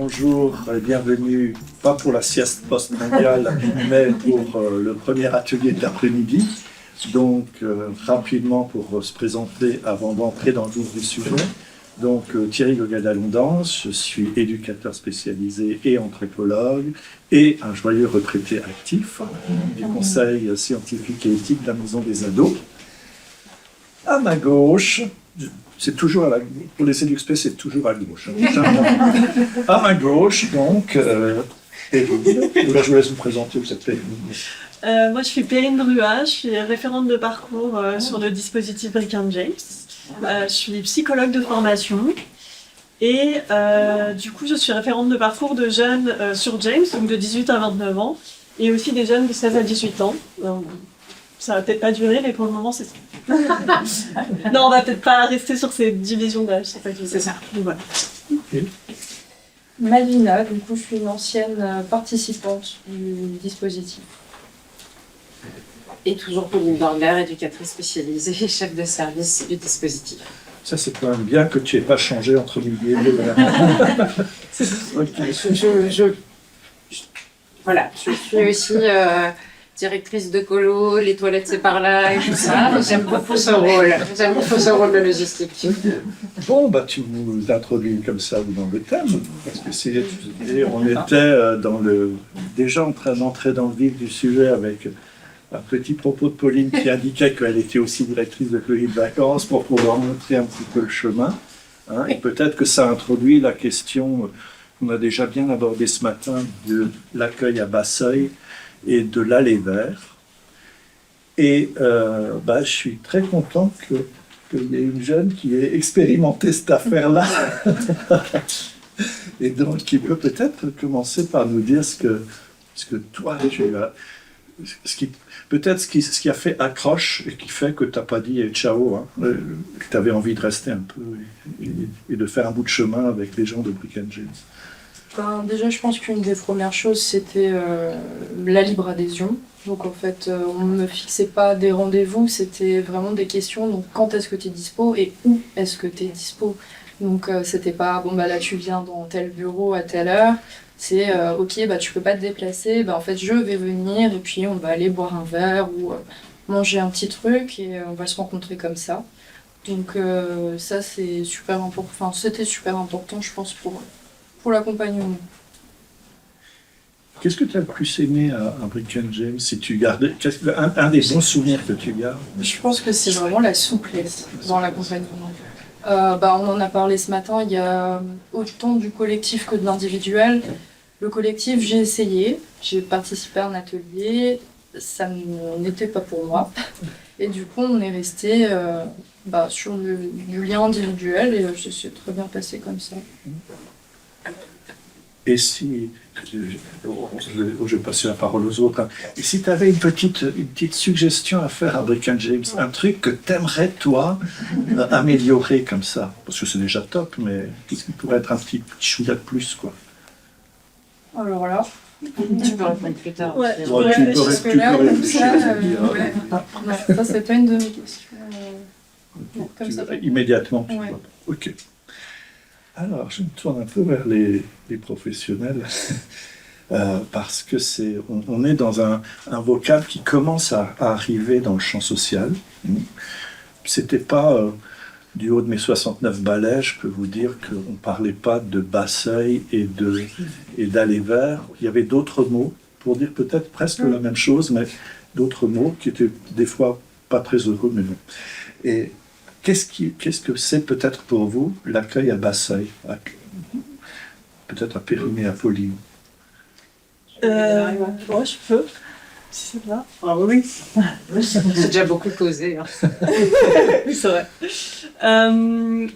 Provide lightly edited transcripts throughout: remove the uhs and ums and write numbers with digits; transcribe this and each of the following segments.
bonjour et bienvenue, pas pour la sieste post-mondiale, mais pour le premier atelier de l'après-midi. Donc, rapidement pour se présenter avant d'entrer dans le vif du sujet. Donc, Thierry Gogadalondance, je suis éducateur spécialisé et anthropologue et un joyeux retraité actif du Conseil scientifique et éthique de la Maison des Ados. À ma gauche, c'est toujours pour les EduxP, c'est toujours à gauche. À ma gauche, donc, Perrine. Je vous laisse vous présenter, vous êtes Perrine. Moi, je suis Perrine Druat, je suis référente de parcours sur le dispositif Brick and James. Je suis psychologue de formation et du coup, je suis référente de parcours de jeunes sur James, donc de 18 à 29 ans, et aussi des jeunes de 16 à 18 ans. Ça va peut-être pas durer, mais pour le moment, c'est ça. Non, on va peut-être pas rester sur ces divisions d'âge, c'est ça. Donc, voilà. Okay. Malvina, du coup, je suis une ancienne participante du dispositif. Et toujours Pauline Dorler, éducatrice spécialisée et chef de service du dispositif. Ça, c'est quand même bien que tu n'aies pas changé entre midi et deux. Voilà, je suis aussi directrice de colo, les toilettes c'est par là et tout ça. J'aime beaucoup ce rôle. J'aime beaucoup ce rôle de logistique. Bon, bah, tu nous introduis comme ça dans le thème, parce que on était déjà en train d'entrer dans le vif du sujet avec un petit propos de Pauline qui indiquait qu'elle était aussi directrice de colonie de vacances pour pouvoir montrer un petit peu le chemin. Hein, et peut-être que ça introduit la question qu'on a déjà bien abordée ce matin de l'accueil à Basseuil et de l'allée vert. Et je suis très content qu'il y ait une jeune qui ait expérimenté cette affaire-là. Et donc, qui peut peut-être commencer par nous dire ce que toi, tu as... Peut-être ce qui a fait accroche et qui fait que tu n'as pas dit ciao, hein, que tu avais envie de rester un peu et de faire un bout de chemin avec les gens de Brick and James. Déjà, je pense qu'une des premières choses, c'était la libre adhésion. Donc en fait, on ne me fixait pas des rendez-vous, c'était vraiment des questions. Donc quand est-ce que tu es dispo et où est-ce que tu es dispo? Donc c'était pas, bon bah là tu viens dans tel bureau à telle heure. C'est ok, bah tu peux pas te déplacer, bah en fait je vais venir et puis on va aller boire un verre ou manger un petit truc et on va se rencontrer comme ça. Donc ça c'est super important, enfin c'était super important je pense pour l'accompagnement. Qu'est-ce que tu as le plus aimé à Brick and James, si tu gardes un des bons souvenirs que tu gardes? Je pense que c'est vraiment la souplesse dans l'accompagnement. On en a parlé ce matin, il y a autant du collectif que de l'individuel. Le collectif, j'ai essayé, j'ai participé à un atelier, ça n'était pas pour moi. Et du coup, on est resté sur du lien individuel et ça s'est très bien passé comme ça. Et si, je vais passer la parole aux autres, hein. Et si tu avais une petite suggestion à faire à Brick and James, un truc que tu aimerais, toi, améliorer comme ça, parce que c'est déjà top, mais qu'est-ce qui pourrait être un petit chouïa de plus, quoi? Alors là... Tu peux répondre plus tard. Ouais, tu peux réfléchir. Ça, c'est pas une de mes questions. Comme ça. Immédiatement, tu ouais. vois. Ok. Alors, je me tourne un peu vers les professionnels, parce que on est dans un vocable qui commence à arriver dans le champ social. C'était pas du haut de mes 69 balais, je peux vous dire qu'on ne parlait pas de Basseuil et d'allée vert. Il y avait d'autres mots pour dire peut-être presque la même chose, mais d'autres mots qui étaient des fois pas très heureux, mais non. Et qu'est-ce que c'est peut-être pour vous l'accueil à Basseuil, peut-être à Perrine et à Pauline? Je peux, si c'est là. Ah oui. J'ai déjà beaucoup causé. Hein. Oui, c'est vrai.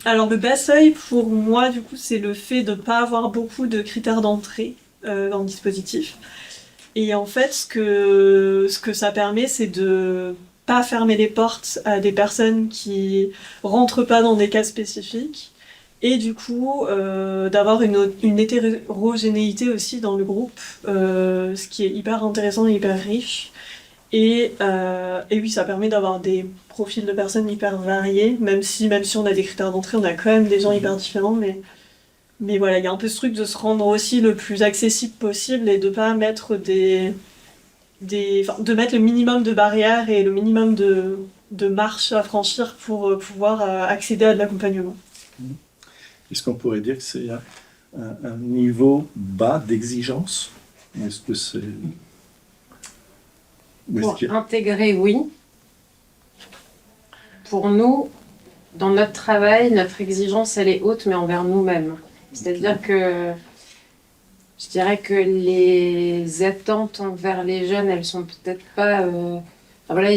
Alors le Basseuil, pour moi, du coup, c'est le fait de ne pas avoir beaucoup de critères d'entrée dans le dispositif. Et en fait, ce que ça permet, c'est de pas fermer les portes à des personnes qui rentrent pas dans des cas spécifiques. Et du coup, d'avoir une hétérogénéité aussi dans le groupe, ce qui est hyper intéressant et hyper riche. Et oui, ça permet d'avoir des profils de personnes hyper variés, même si on a des critères d'entrée, on a quand même des gens hyper différents, mais Mais voilà, il y a un peu ce truc de se rendre aussi le plus accessible possible et de pas mettre de mettre le minimum de barrières et le minimum de marches à franchir pour pouvoir accéder à de l'accompagnement. Est-ce qu'on pourrait dire que c'est un niveau bas d'exigence? Est-ce que c'est... Pour intégrer, oui. Pour nous, dans notre travail, notre exigence, elle est haute, mais envers nous-mêmes. C'est-à-dire que je dirais que les attentes envers les jeunes, elles sont peut-être pas... Enfin, voilà,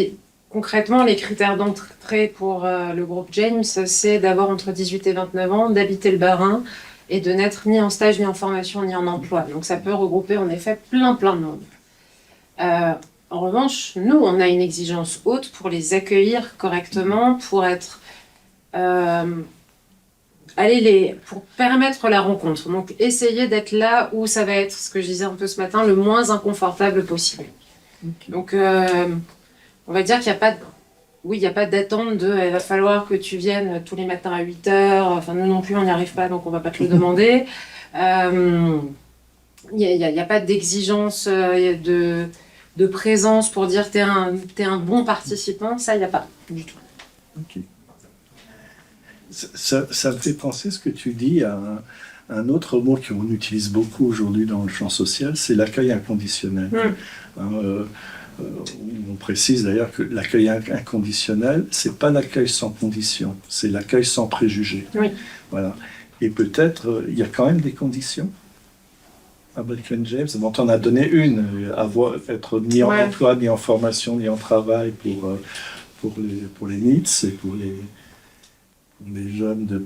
concrètement, les critères d'entrée pour le groupe James, c'est d'avoir entre 18 et 29 ans, d'habiter le Bas-Rhin et de n'être ni en stage, ni en formation, ni en emploi. Donc ça peut regrouper en effet plein de monde. En revanche, nous, on a une exigence haute pour les accueillir correctement, pour être... pour permettre la rencontre. Donc, essayer d'être là où ça va être, ce que je disais un peu ce matin, le moins inconfortable possible. Okay. Donc, on va dire qu'il n'y a pas... Oui, il n'y a pas d'attente de « il va falloir que tu viennes tous les matins à 8 heures ». Enfin, nous non plus, on n'y arrive pas, donc on ne va pas te le demander. Il n'y a pas d'exigence de présence pour dire t'es un bon participant, ça, il n'y a pas du tout. Okay. Ça me fait penser ce que tu dis à un autre mot qu'on utilise beaucoup aujourd'hui dans le champ social, c'est l'accueil inconditionnel. On précise d'ailleurs que l'accueil inconditionnel, c'est pas l'accueil sans condition, c'est l'accueil sans préjugés. Oui. Voilà. Et peut-être il y a quand même des conditions à Brickland James. Bon, on a donné une, être ni en emploi, ni en formation, ni en travail pour les NEETs et pour les jeunes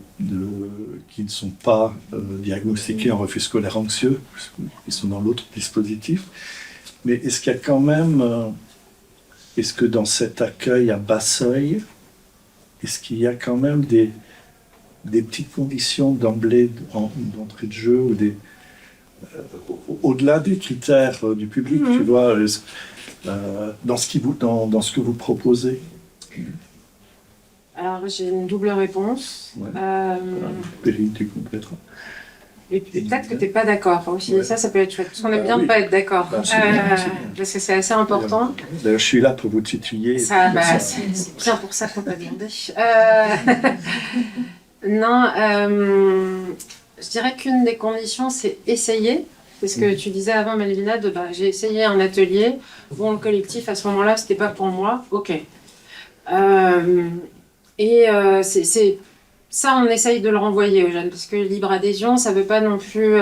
qui ne sont pas diagnostiqués en refus scolaire anxieux, ils sont dans l'autre dispositif. Mais est-ce qu'il y a quand même, est-ce que dans cet accueil à bas seuil, est-ce qu'il y a quand même des petites conditions d'emblée, d'entrée de jeu, ou au-delà des critères du public, tu vois, dans ce que vous proposez? Alors, j'ai une double réponse. Ouais. Tu complèteras. Et peut-être que tu n'es pas d'accord. Enfin, aussi, ça peut être chouette. Parce qu'on aime bien ne pas être d'accord. Parce que c'est assez important. D'ailleurs, je suis là pour vous tituler. C'est bien pour ça qu'on t'a demandé. Non, je dirais qu'une des conditions, c'est essayer. C'est ce que tu disais avant, Melvina, j'ai essayé un atelier. Bon, le collectif, à ce moment-là, c'était pas pour moi. Ok. Ça, on essaye de le renvoyer aux jeunes, parce que libre adhésion, ça ne veut pas non plus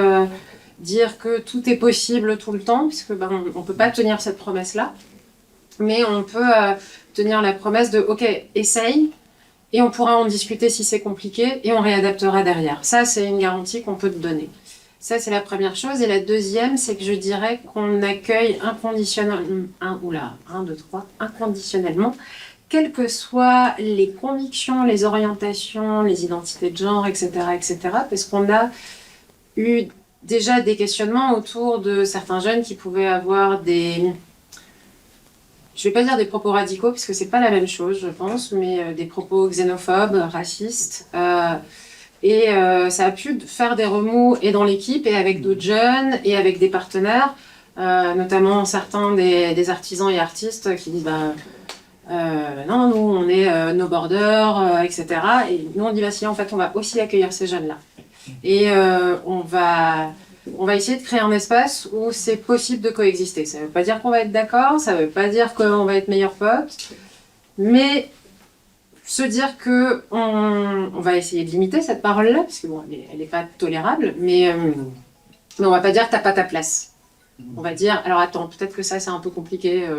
dire que tout est possible tout le temps, puisque on ne peut pas tenir cette promesse-là, mais on peut tenir la promesse de « ok, essaye », et on pourra en discuter si c'est compliqué, et on réadaptera derrière. Ça, c'est une garantie qu'on peut te donner. Ça, c'est la première chose. Et la deuxième, c'est que je dirais qu'on accueille inconditionnellement, quelles que soient les convictions, les orientations, les identités de genre, etc., parce qu'on a eu déjà des questionnements autour de certains jeunes qui pouvaient avoir je ne vais pas dire des propos radicaux, parce que c'est pas la même chose, je pense, mais des propos xénophobes, racistes, et ça a pu faire des remous et dans l'équipe, et avec d'autres jeunes, et avec des partenaires, notamment certains des artisans et artistes qui disent non, nous on est no border, etc. Et nous on dit si en fait on va aussi accueillir ces jeunes-là. Et on va essayer de créer un espace où c'est possible de coexister. Ça ne veut pas dire qu'on va être d'accord, ça ne veut pas dire qu'on va être meilleurs potes, mais se dire qu'on va essayer de limiter cette parole-là, parce que bon, elle n'est pas tolérable, mais on ne va pas dire t'as pas ta place. On va dire, alors attends, peut-être que ça c'est un peu compliqué.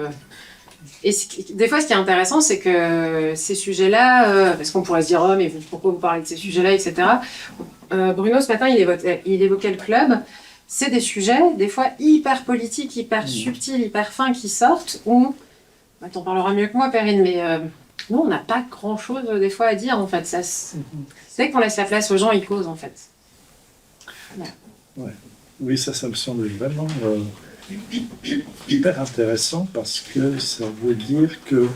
Et des fois, ce qui est intéressant, c'est que ces sujets-là, parce qu'on pourrait se dire, oh, mais pourquoi vous parlez de ces sujets-là, etc. Bruno, ce matin, il évoquait le club. C'est des sujets, des fois, hyper politiques, hyper subtils, hyper fins qui sortent, où, t'en parleras mieux que moi, Perrine, mais nous, on n'a pas grand-chose, des fois, à dire, en fait. C'est qu'on laisse la place aux gens, ils causent, en fait. Voilà. Ouais. Oui, ça me semble vraiment... hyper intéressant, parce que ça veut dire que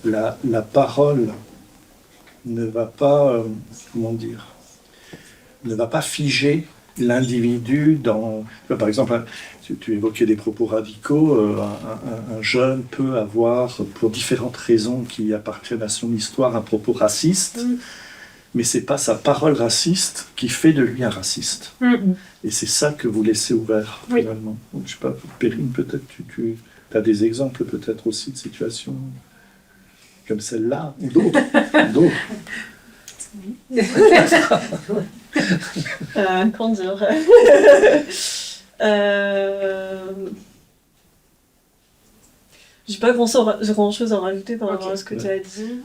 la parole ne va pas, ne va pas figer l'individu dans... Par exemple, tu évoquais des propos radicaux, un jeune peut avoir, pour différentes raisons qui appartiennent à son histoire, un propos raciste, mais c'est pas sa parole raciste qui fait de lui un raciste. Et c'est ça que vous laissez ouvert, finalement. Donc, je sais pas, Perrine, peut-être tu as des exemples peut-être aussi de situations comme celle-là, ou d'autres. Comment dire J'ai pas grand-chose à rajouter par rapport à ce que tu as dit.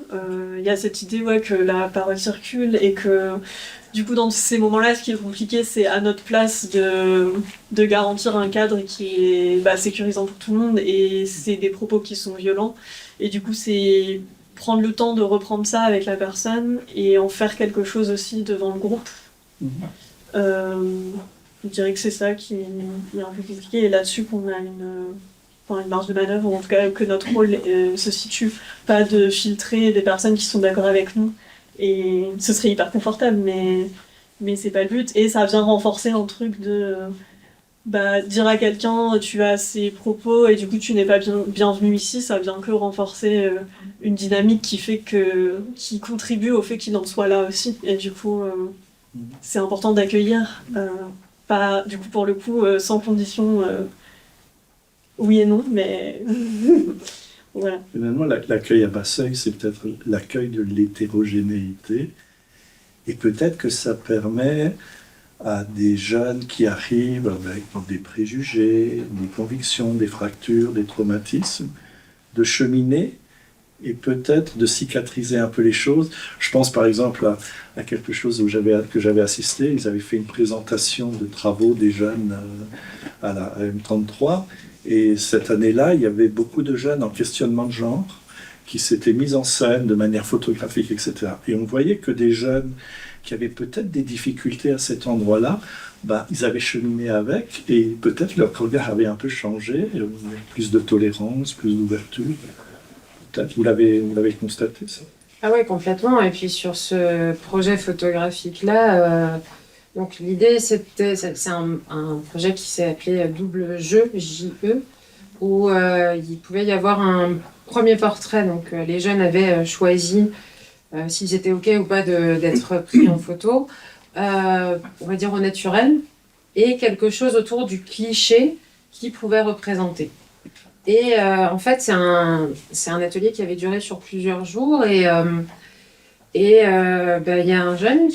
Il y a cette idée que la parole circule et que du coup dans ces moments-là, ce qui est compliqué, c'est à notre place de garantir un cadre qui est sécurisant pour tout le monde, et c'est des propos qui sont violents. Et du coup, c'est prendre le temps de reprendre ça avec la personne et en faire quelque chose aussi devant le groupe. Je dirais que c'est ça qui est un peu compliqué, et là-dessus qu'on a une marge de manœuvre, ou en tout cas que notre rôle se situe, pas de filtrer des personnes qui sont d'accord avec nous, et ce serait hyper confortable, mais c'est pas le but, et ça vient renforcer un truc de dire à quelqu'un tu as ces propos et du coup tu n'es pas bienvenu ici, ça vient que renforcer une dynamique qui contribue au fait qu'il en soit là aussi, et du coup c'est important d'accueillir, pas du coup pour le coup sans condition, oui et non, mais voilà. Finalement, l'accueil à Basseuil, c'est peut-être l'accueil de l'hétérogénéité, et peut-être que ça permet à des jeunes qui arrivent avec des préjugés, des convictions, des fractures, des traumatismes, de cheminer et peut-être de cicatriser un peu les choses. Je pense par exemple à quelque chose que j'avais assisté. Ils avaient fait une présentation de travaux des jeunes à la M33, et cette année-là, il y avait beaucoup de jeunes en questionnement de genre qui s'étaient mis en scène de manière photographique, etc. Et on voyait que des jeunes qui avaient peut-être des difficultés à cet endroit-là, ils avaient cheminé avec, et peut-être leur regard avait un peu changé, plus de tolérance, plus d'ouverture. Peut-être vous l'avez constaté, ça? Ah ouais, complètement. Et puis sur ce projet photographique-là, donc l'idée c'est un projet qui s'est appelé Double Jeu, J-E, où il pouvait y avoir un premier portrait. Donc les jeunes avaient choisi s'ils étaient OK ou pas d'être pris en photo, on va dire au naturel, et quelque chose autour du cliché qu'ils pouvaient représenter. Et en fait, c'est un atelier qui avait duré sur plusieurs jours, et il y a un jeune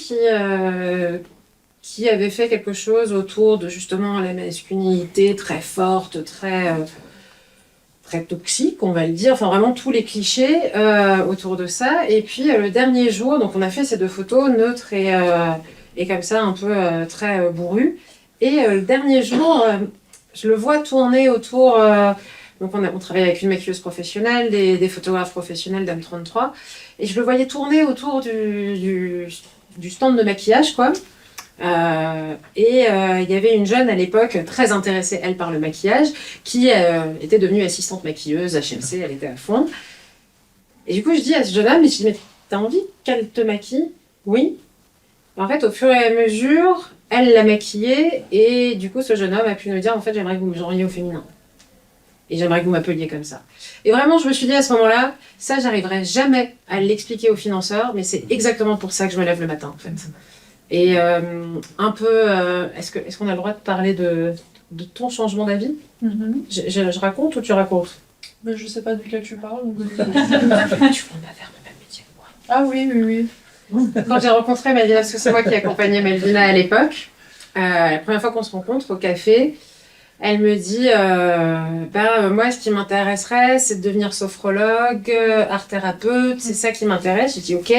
qui avait fait quelque chose autour de justement la masculinité très forte, très toxique, on va le dire, enfin vraiment tous les clichés autour de ça. Et puis le dernier jour, donc on a fait ces deux photos neutres et comme ça un peu très bourru. Et le dernier jour, je le vois tourner autour. Donc on travaille avec une maquilleuse professionnelle, des photographes professionnels d'M33, et je le voyais tourner autour du stand de maquillage, quoi. Il y avait une jeune à l'époque très intéressée, elle, par le maquillage, qui était devenue assistante maquilleuse, HMC, elle était à fond. Et du coup, je dis à ce jeune homme, mais t'as envie qu'elle te maquille? Oui. En fait, au fur et à mesure, elle l'a maquillée, et du coup, ce jeune homme a pu nous dire, en fait, j'aimerais que vous me genriez au féminin. Et j'aimerais que vous m'appeliez comme ça. Et vraiment, je me suis dit à ce moment-là, ça, j'arriverai jamais à l'expliquer aux financeurs, mais c'est exactement pour ça que je me lève le matin, en fait. Et un peu, est-ce qu'on a le droit de parler de ton changement d'avis? Je raconte ou tu racontes? Mais je sais pas de quel tu parles. Tu vas faire le même métier que moi. Ah oui, oui, oui. Quand j'ai rencontré Melvina, parce que c'est moi qui accompagnais Melvina à l'époque, la première fois qu'on se rencontre au café, elle me dit moi, ce qui m'intéresserait, c'est de devenir sophrologue, art thérapeute, c'est ça qui m'intéresse. J'ai dit OK.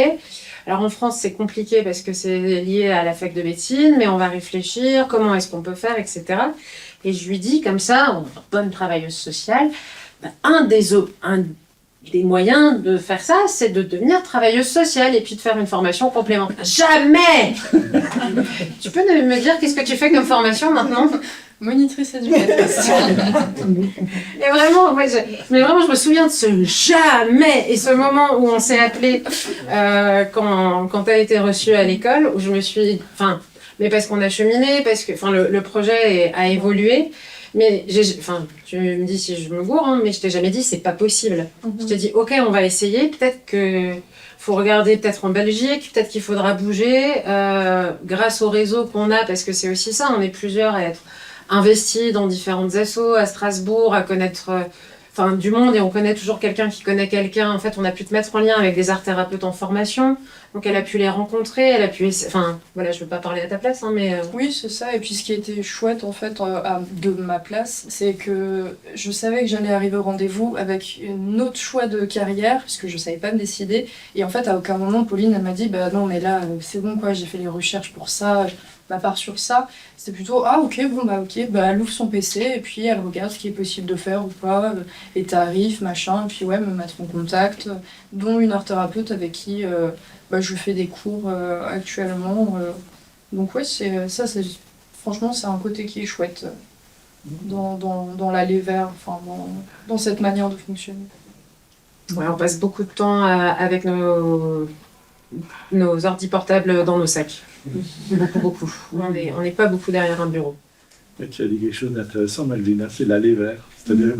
Alors en France, c'est compliqué parce que c'est lié à la fac de médecine, mais on va réfléchir, comment est-ce qu'on peut faire, etc. Et je lui dis comme ça, en bonne travailleuse sociale, un des moyens de faire ça, c'est de devenir travailleuse sociale et puis de faire une formation complémentaire. Jamais. Tu peux me dire qu'est-ce que tu fais comme formation maintenant? Monitrice éducatrice. Et vraiment, je me souviens de ce jamais et ce moment où on s'est appelé quand tu as été reçue à l'école, où je me suis... Enfin, mais parce qu'on a cheminé, parce que le projet a évolué. Mais tu me dis si je me gourre, hein, mais je t'ai jamais dit c'est pas possible. Je t'ai dit ok, on va essayer. Peut-être que faut regarder peut-être en Belgique, peut-être qu'il faudra bouger grâce au réseau qu'on a, parce que c'est aussi ça. On est plusieurs à être investis dans différentes assos à Strasbourg, à connaître du monde, et on connaît toujours quelqu'un qui connaît quelqu'un. En fait, on a pu te mettre en lien avec des art thérapeutes en formation. Donc elle a pu les rencontrer, elle a pu... voilà, je veux pas parler à ta place, hein, mais... Oui, c'est ça. Et puis ce qui était chouette, en fait, de ma place, c'est que je savais que j'allais arriver au rendez-vous avec un autre choix de carrière, puisque je savais pas me décider. Et en fait, à aucun moment, Pauline, elle m'a dit, bah non, mais là, c'est bon, quoi, j'ai fait les recherches pour ça, ma part sur ça. C'était plutôt, ah ok, elle ouvre son PC, et puis elle regarde ce qui est possible de faire ou pas, les tarifs, machin, et puis ouais, me mettre en contact, dont une art thérapeute avec qui... je fais des cours actuellement. Donc ouais, franchement, c'est un côté qui est chouette dans l'aller vers, dans cette manière de fonctionner. Ouais, on passe beaucoup de temps avec nos ordi portables dans nos sacs. Beaucoup. On n'est pas beaucoup derrière un bureau. Mais tu as dit quelque chose d'intéressant, Malvina, c'est l'aller vers. C'est-à-dire,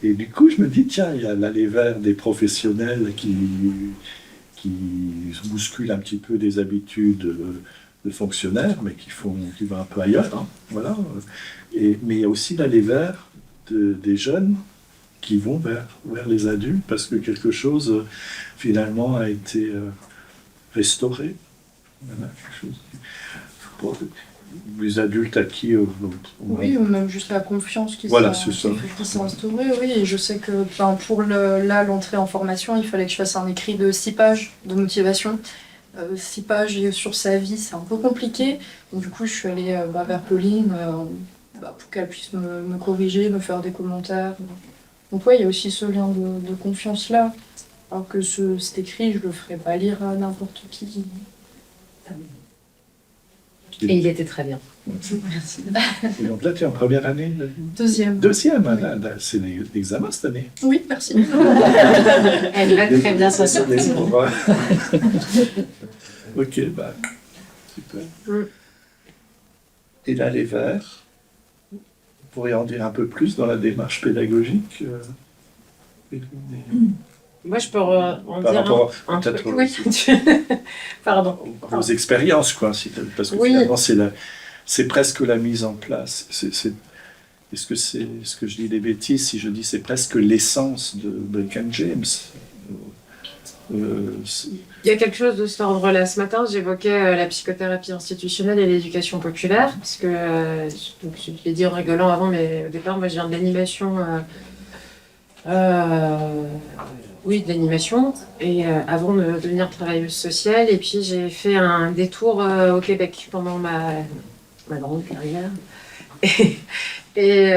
et du coup, je me dis, tiens, il y a l'aller vers des professionnels qui bousculent un petit peu des habitudes de fonctionnaires, mais qui vont un peu ailleurs. Hein, voilà. Mais il y a aussi l'aller vers des jeunes qui vont vers les adultes, parce que quelque chose, finalement, a été restauré. Voilà, quelque chose pour les adultes à qui... oui, ou même juste la confiance qui s'est instaurée. Oui, et je sais que pour l'entrée en formation, il fallait que je fasse un écrit de 6 pages de motivation. 6 pages sur sa vie, c'est un peu compliqué. Donc, du coup, je suis allée vers Pauline pour qu'elle puisse me corriger, me faire des commentaires. Donc ouais, il y a aussi ce lien de confiance-là. Alors que cet écrit, je le ferais pas lire à n'importe qui. Et il était très bien. Merci. Et donc là, tu es en première année Deuxième. Deuxième, c'est l'examen cette année. Oui, merci. Elle va très bien s'en sortir. Ok, super. Et l'aller vers, vous pourriez en dire un peu plus dans la démarche pédagogique Moi, je peux en par dire rapport un peut-être truc. Oui. Pardon. vos expériences, quoi, parce que finalement, c'est presque la mise en place. Est-ce que je dis des bêtises si je dis c'est presque l'essence de Brigham James? Il y a quelque chose de cet ordre-là. Ce matin, j'évoquais la psychothérapie institutionnelle et l'éducation populaire, parce que, je l'ai dit en rigolant avant, mais au départ, moi, je viens de l'animation. Oui, de l'animation, et avant de devenir travailleuse sociale. Et puis, j'ai fait un détour au Québec pendant ma grande carrière. Et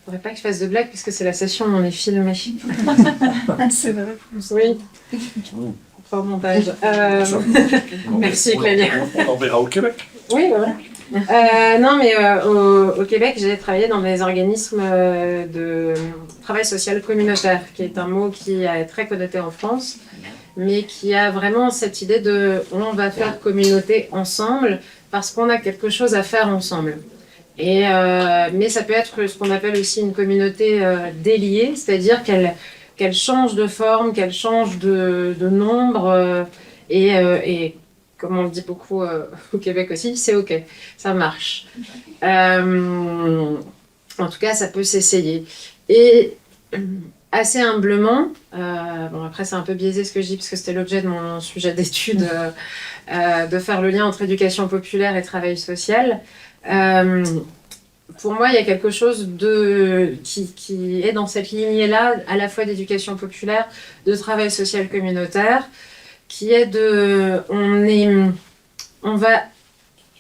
faudrait pas que je fasse de blagues puisque c'est la session où on est filmé. C'est vrai. Oui. Pour montage. Merci Clélia. On verra au Québec. Oui, voilà. Non, mais au Québec, j'ai travaillé dans des organismes de travail social communautaire, qui est un mot qui est très connoté en France, mais qui a vraiment cette idée de on va faire communauté ensemble parce qu'on a quelque chose à faire ensemble. Mais ça peut être ce qu'on appelle aussi une communauté déliée, c'est-à-dire qu'elle change de forme, qu'elle change de nombre, et comme on le dit beaucoup au Québec aussi, c'est ok, ça marche. En tout cas, ça peut s'essayer. Et assez humblement, bon après c'est un peu biaisé ce que je dis parce que c'était l'objet de mon sujet d'étude, de faire le lien entre éducation populaire et travail social. Pour moi, il y a quelque chose qui est dans cette lignée-là, à la fois d'éducation populaire, de travail social communautaire, qui est on va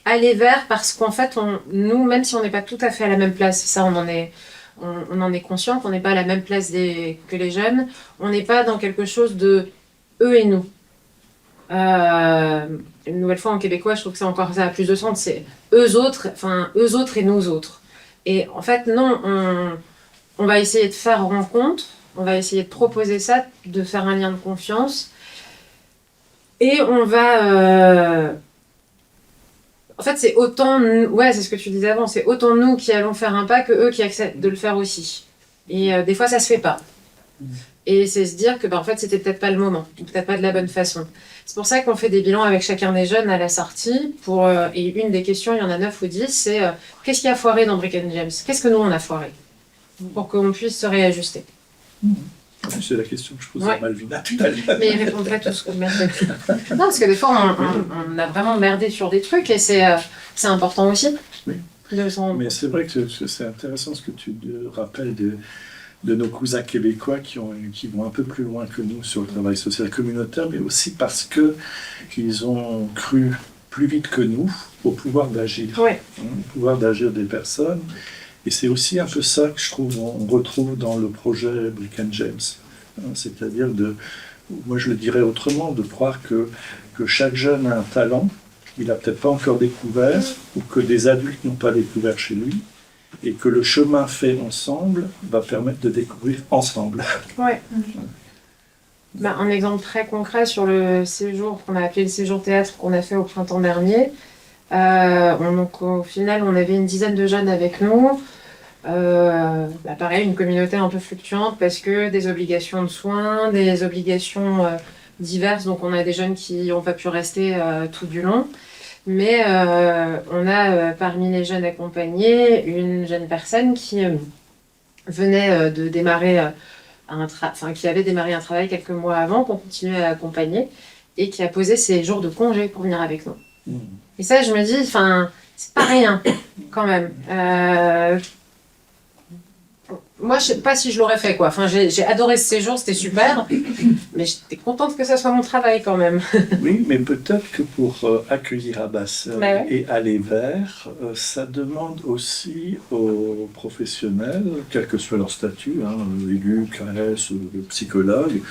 aller vers parce qu'en fait, nous, même si on n'est pas tout à fait à la même place, ça on en est conscient qu'on n'est pas à la même place que les jeunes, on n'est pas dans quelque chose de eux et nous. Une nouvelle fois en québécois, je trouve que ça a plus de sens, c'est eux autres et nous autres. Et en fait, non, on va essayer de faire rencontre, on va essayer de proposer ça, de faire un lien de confiance, et on va En fait, c'est autant, ouais, c'est ce que tu disais avant, c'est autant nous qui allons faire un pas que eux qui acceptent de le faire aussi. Et des fois, ça se fait pas. Et c'est se dire que, en fait, c'était peut-être pas le moment, ou peut-être pas de la bonne façon. C'est pour ça qu'on fait des bilans avec chacun des jeunes à la sortie. Et une des questions, il y en a 9 ou 10, c'est qu'est-ce qui a foiré dans Brick and James? Qu'est-ce que nous, on a foiré? Pour qu'on puisse se réajuster. C'est la question que je posais à Malvina tout à l'heure. Mais ils répondent pas tous comme merde. Non, parce que des fois, on a vraiment merdé sur des trucs et c'est important aussi. Oui. Mais c'est vrai que c'est intéressant ce que tu rappelles de nos cousins québécois qui vont un peu plus loin que nous sur le travail social communautaire, mais aussi parce qu'ils ont cru plus vite que nous au pouvoir d'agir. Oui. Au pouvoir d'agir des personnes. Et c'est aussi un peu ça que je trouve on retrouve dans le projet Brick and James. C'est-à-dire moi je le dirais autrement, de croire que chaque jeune a un talent qu'il n'a peut-être pas encore découvert, ou que des adultes n'ont pas découvert chez lui, et que le chemin fait ensemble va permettre de découvrir ensemble. Oui. Un exemple très concret sur le séjour qu'on a appelé le séjour théâtre qu'on a fait au printemps dernier. Donc, au final, on avait une dizaine de jeunes avec nous. Pareil, une communauté un peu fluctuante parce que des obligations de soins, des obligations diverses. Donc, on a des jeunes qui n'ont pas pu rester tout du long. Mais on a parmi les jeunes accompagnés une jeune personne qui venait de démarrer qui avait démarré un travail quelques mois avant, qu'on continuait à accompagner et qui a posé ses jours de congé pour venir avec nous. Et ça, je me dis, c'est pas rien, quand même. Moi, je sais pas si je l'aurais fait, quoi. J'ai adoré ce séjour, c'était super, mais j'étais contente que ça soit mon travail, quand même. Oui, mais peut-être que pour accueillir à Basseuil et aller vers, ça demande aussi aux professionnels, quel que soit leur statut, élu, KS, psychologue,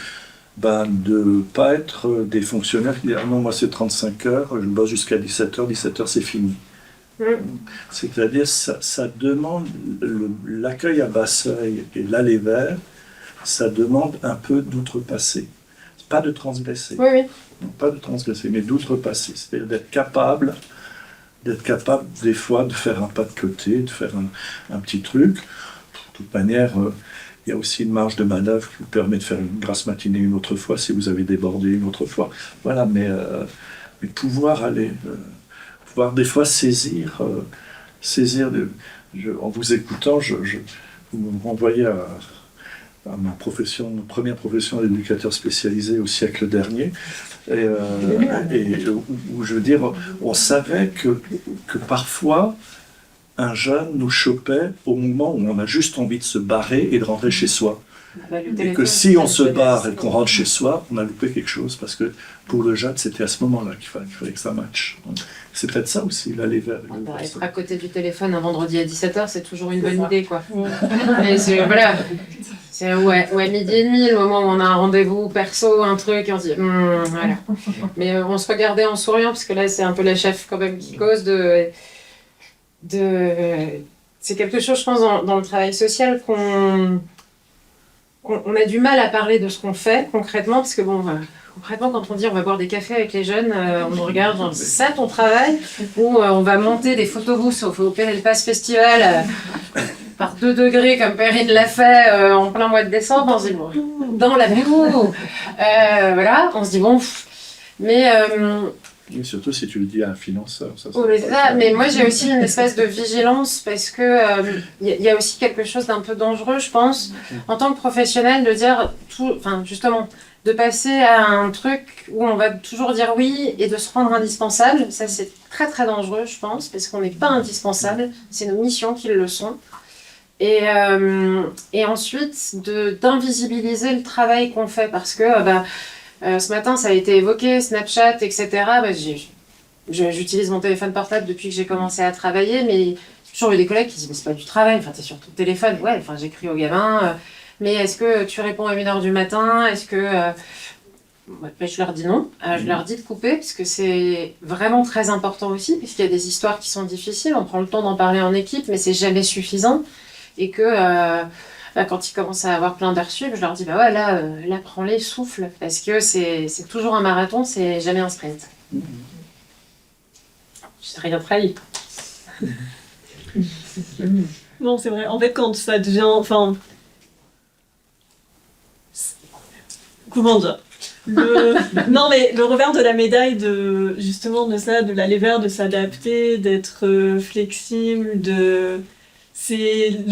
de ne pas être des fonctionnaires qui disent « Ah non, moi c'est 35 heures, je bosse jusqu'à 17h, 17h c'est fini ». C'est-à-dire ça demande, l'accueil à Basseuil et l'aller vers, ça demande un peu d'outrepasser. Pas de transgresser. Oui. Non, pas de transgresser, mais d'outrepasser. C'est-à-dire d'être capable des fois de faire un pas de côté, de faire un petit truc. De toute manière, il y a aussi une marge de manœuvre qui vous permet de faire une grasse matinée une autre fois si vous avez débordé une autre fois. Voilà, mais pouvoir aller, pouvoir des fois saisir en vous écoutant, vous me renvoyez à ma première profession d'éducateur spécialisé au siècle dernier, où je veux dire, on savait que parfois un jeune nous chopait au moment où on a juste envie de se barrer et de rentrer chez soi. Et que si on se barre et qu'on rentre chez soi, on a loupé quelque chose, parce que pour le jeune, c'était à ce moment-là qu'il fallait que ça matche. C'est peut-être ça aussi, l'aller vers. Être à côté du téléphone un vendredi à 17h, c'est toujours une bonne idée, quoi. Et voilà. C'est midi et demi, le moment où on a un rendez-vous perso, un truc, et on se dit, voilà. Mais on se regardait en souriant, parce que là, c'est un peu la chef quand même qui cause c'est quelque chose, je pense, dans le travail social qu'on a du mal à parler de ce qu'on fait concrètement, parce que concrètement, quand on dit on va boire des cafés avec les jeunes, on nous regarde, genre, c'est ça ton travail? Ou on va monter des photobooths au Pass Festival par 2 degrés, comme Perrine l'a fait en plein mois de décembre, on se dit bon, dans la boue, voilà, on se dit bon, mais... Et surtout si tu le dis à un financeur. Mais moi j'ai aussi une espèce de vigilance parce que y a aussi quelque chose d'un peu dangereux, je pense, en tant que professionnel, de dire justement, de passer à un truc où on va toujours dire oui et de se rendre indispensable. Ça c'est très très dangereux, je pense, parce qu'on n'est pas indispensable, c'est nos missions qui le sont. Et ensuite d'invisibiliser le travail qu'on fait, parce que ce matin, ça a été évoqué, Snapchat, etc. J'utilise mon téléphone portable depuis que j'ai commencé à travailler, mais j'ai toujours eu des collègues qui disent « mais c'est pas du travail, t'es sur ton téléphone. » Ouais, j'écris aux gamins, mais est-ce que tu réponds à 1h du matin? Est-ce que... je leur dis non, je leur dis de couper, parce que c'est vraiment très important aussi, puisqu'il y a des histoires qui sont difficiles, on prend le temps d'en parler en équipe, mais c'est jamais suffisant, et que... quand ils commencent à avoir plein d'heures sup, je leur dis là prends-les, souffle, parce que c'est toujours un marathon, c'est jamais un sprint. j'ai rien trahi. Non, c'est vrai. En fait, quand ça devient... Enfin... Comment dire Non, mais le revers de la médaille de justement de ça, de l'aller vers, de s'adapter, d'être flexible, le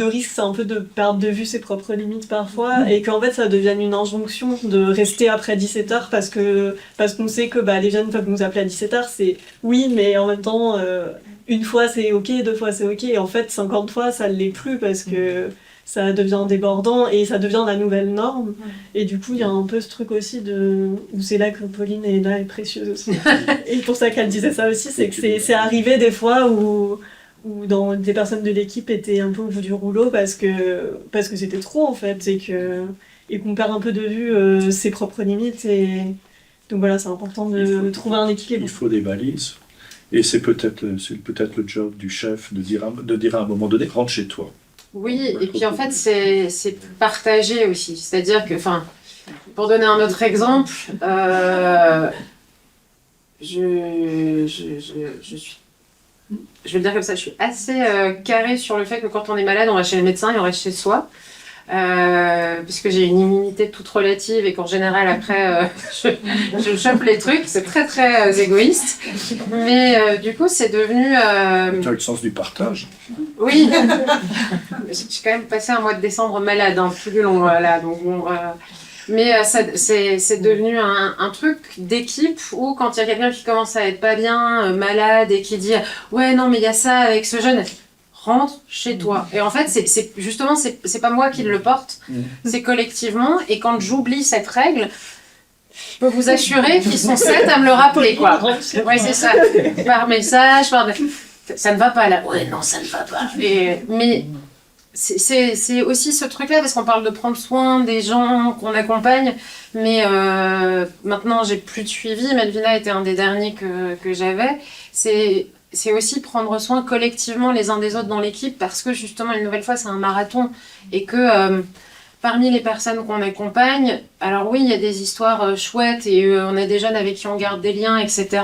risque, c'est un peu de perdre de vue ses propres limites parfois, et qu'en fait ça devienne une injonction de rester après 17h parce qu'on sait que les jeunes peuvent nous appeler à 17h, c'est oui, mais en même temps, une fois c'est ok, 2 fois c'est ok, et en fait 50 fois ça ne l'est plus parce que ça devient débordant et ça devient la nouvelle norme. Et du coup, il y a un peu ce truc aussi où c'est là que Pauline est là, est précieuse aussi. Et pour ça qu'elle disait ça aussi, c'est que c'est arrivé des fois où des personnes de l'équipe étaient un peu au bout du rouleau parce que c'était trop en fait, et qu'on perd un peu de vue ses propres limites. Et donc voilà, c'est important de trouver un équilibre. Il faut des balises. Et c'est peut-être le job du chef de dire à un moment donné, rentre chez toi. Oui, et puis en fait, c'est partagé aussi. C'est-à-dire que, pour donner un autre exemple, je vais le dire comme ça, je suis assez carrée sur le fait que quand on est malade, on va chez le médecin et on reste chez soi. Puisque j'ai une immunité toute relative et qu'en général après je chope les trucs, c'est très très égoïste, mais du coup c'est devenu Tu as le sens du partage. oui. J'ai quand même passé un mois de décembre malade, plus long là, donc bon, mais c'est devenu un truc d'équipe où quand il y a quelqu'un qui commence à être pas bien, malade, et qui dit ouais non mais il y a ça avec ce jeune, rentre chez toi. Et en fait, c'est pas moi qui le porte, c'est collectivement. Et quand j'oublie cette règle, je peux vous assurer qu'ils sont 7 à me le rappeler, quoi. Ouais, c'est ça. Par message, ça ne va pas là. Ouais, non, ça ne va pas. Mais c'est aussi ce truc-là, parce qu'on parle de prendre soin des gens qu'on accompagne. Mais maintenant, j'ai plus de suivi. Malvina était un des derniers que j'avais. C'est aussi prendre soin collectivement les uns des autres dans l'équipe, parce que justement, une nouvelle fois, c'est un marathon et que parmi les personnes qu'on accompagne, alors oui, il y a des histoires chouettes et on a des jeunes avec qui on garde des liens, etc.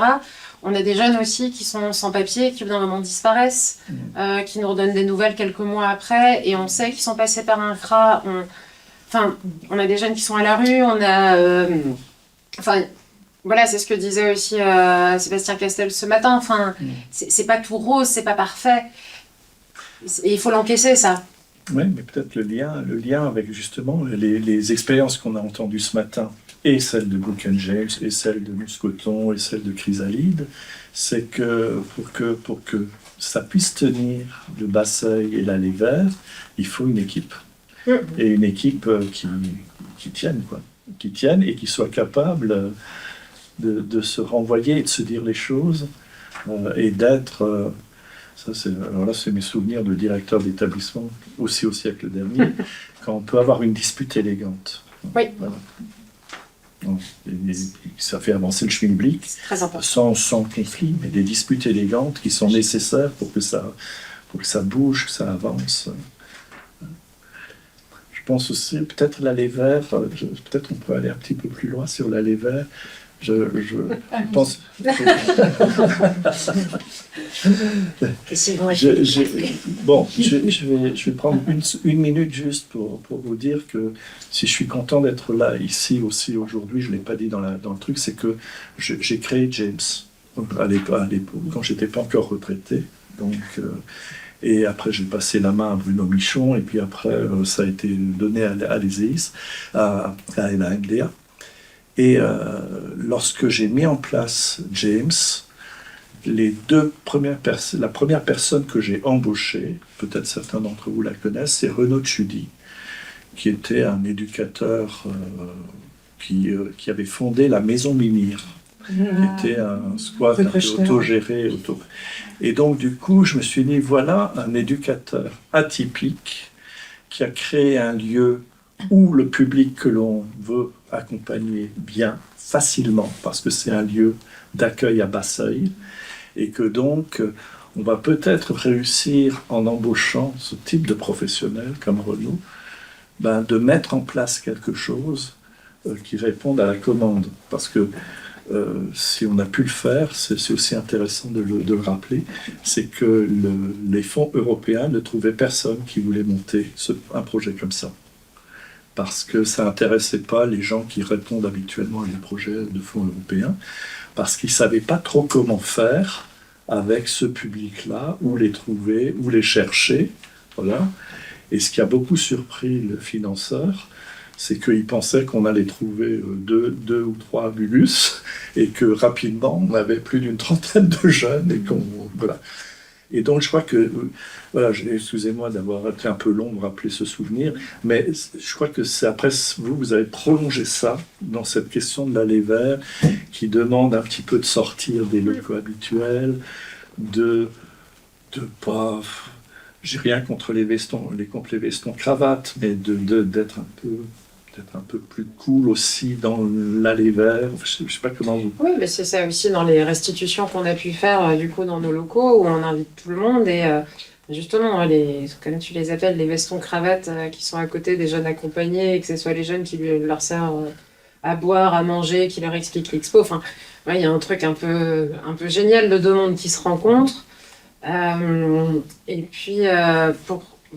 On a des jeunes aussi qui sont sans papier, qui d'un moment disparaissent, qui nous redonnent des nouvelles quelques mois après, et on sait qu'ils sont passés par un CRA. On a des jeunes qui sont à la rue, on a... Voilà, c'est ce que disait aussi Sébastien Castel ce matin. C'est pas tout rose, c'est pas parfait. Et il faut l'encaisser, ça. Oui, mais peut-être le lien avec justement les expériences qu'on a entendues ce matin, et celles de Brooke and James, et celles de Mouscoton, et celles de Chrysalide, c'est que pour que ça puisse tenir le Basseuil et l'Allée Vert, il faut une équipe. Et une équipe qui tienne, quoi. Qui tienne et qui soit capable de se renvoyer et de se dire les choses et d'être... alors là, c'est mes souvenirs de directeur d'établissement, aussi au siècle dernier, quand on peut avoir une dispute élégante. Oui. Voilà. Et ça fait avancer le schmilblick, C'est très important. sans conflit, mais des disputes élégantes qui sont nécessaires pour que ça bouge, que ça avance. Je pense aussi, peut-être l'Allée Vert, peut-être on peut aller un petit peu plus loin sur l'Allée Vert. Je pense... je vais prendre une minute juste pour vous dire que si je suis content d'être là, ici aussi aujourd'hui, je ne l'ai pas dit dans le truc, c'est que j'ai créé James à l'époque, quand je n'étais pas encore retraité. Donc, et après, j'ai passé la main à Bruno Michon, et puis après, ça a été donné à l'ESEIS, à la MDA. Et lorsque j'ai mis en place James, la première personne que j'ai embauchée, peut-être certains d'entre vous la connaissent, c'est Renaud Tchudi, qui était un éducateur qui avait fondé la Maison Mimir, qui était un squat un peu autogéré. Et donc du coup, je me suis dit, voilà un éducateur atypique qui a créé un lieu où le public que l'on veut accompagner bien, facilement, parce que c'est un lieu d'accueil à Basseuil, et que donc on va peut-être réussir, en embauchant ce type de professionnel comme Renaud, de mettre en place quelque chose qui réponde à la commande. Parce que si on a pu le faire, c'est aussi intéressant de le rappeler, c'est que les fonds européens ne trouvaient personne qui voulait monter un projet comme ça. Parce que ça n'intéressait pas les gens qui répondent habituellement à des projets de fonds européens, parce qu'ils ne savaient pas trop comment faire avec ce public-là, où les trouver, où les chercher. Voilà. Et ce qui a beaucoup surpris le financeur, c'est qu'il pensait qu'on allait trouver deux ou trois bulus, et que rapidement, on avait plus d'une trentaine de jeunes, et voilà. Et donc, je crois que, voilà, excusez-moi d'avoir été un peu long de rappeler ce souvenir, mais je crois que c'est après, vous avez prolongé ça dans cette question de l'aller vers, qui demande un petit peu de sortir des locaux habituels, de pas... J'ai rien contre les vestons cravates, mais d'être un peu plus cool aussi dans l'aller vers. Je sais pas comment vous... Oui, mais c'est ça aussi dans les restitutions qu'on a pu faire du coup dans nos locaux où on invite tout le monde et justement comme tu les appelles, les vestons cravates qui sont à côté des jeunes accompagnés et que ce soit les jeunes qui leur servent à boire, à manger, qui leur expliquent l'expo. Enfin, il y a un truc un peu génial de deux mondes qui se rencontrent. Et puis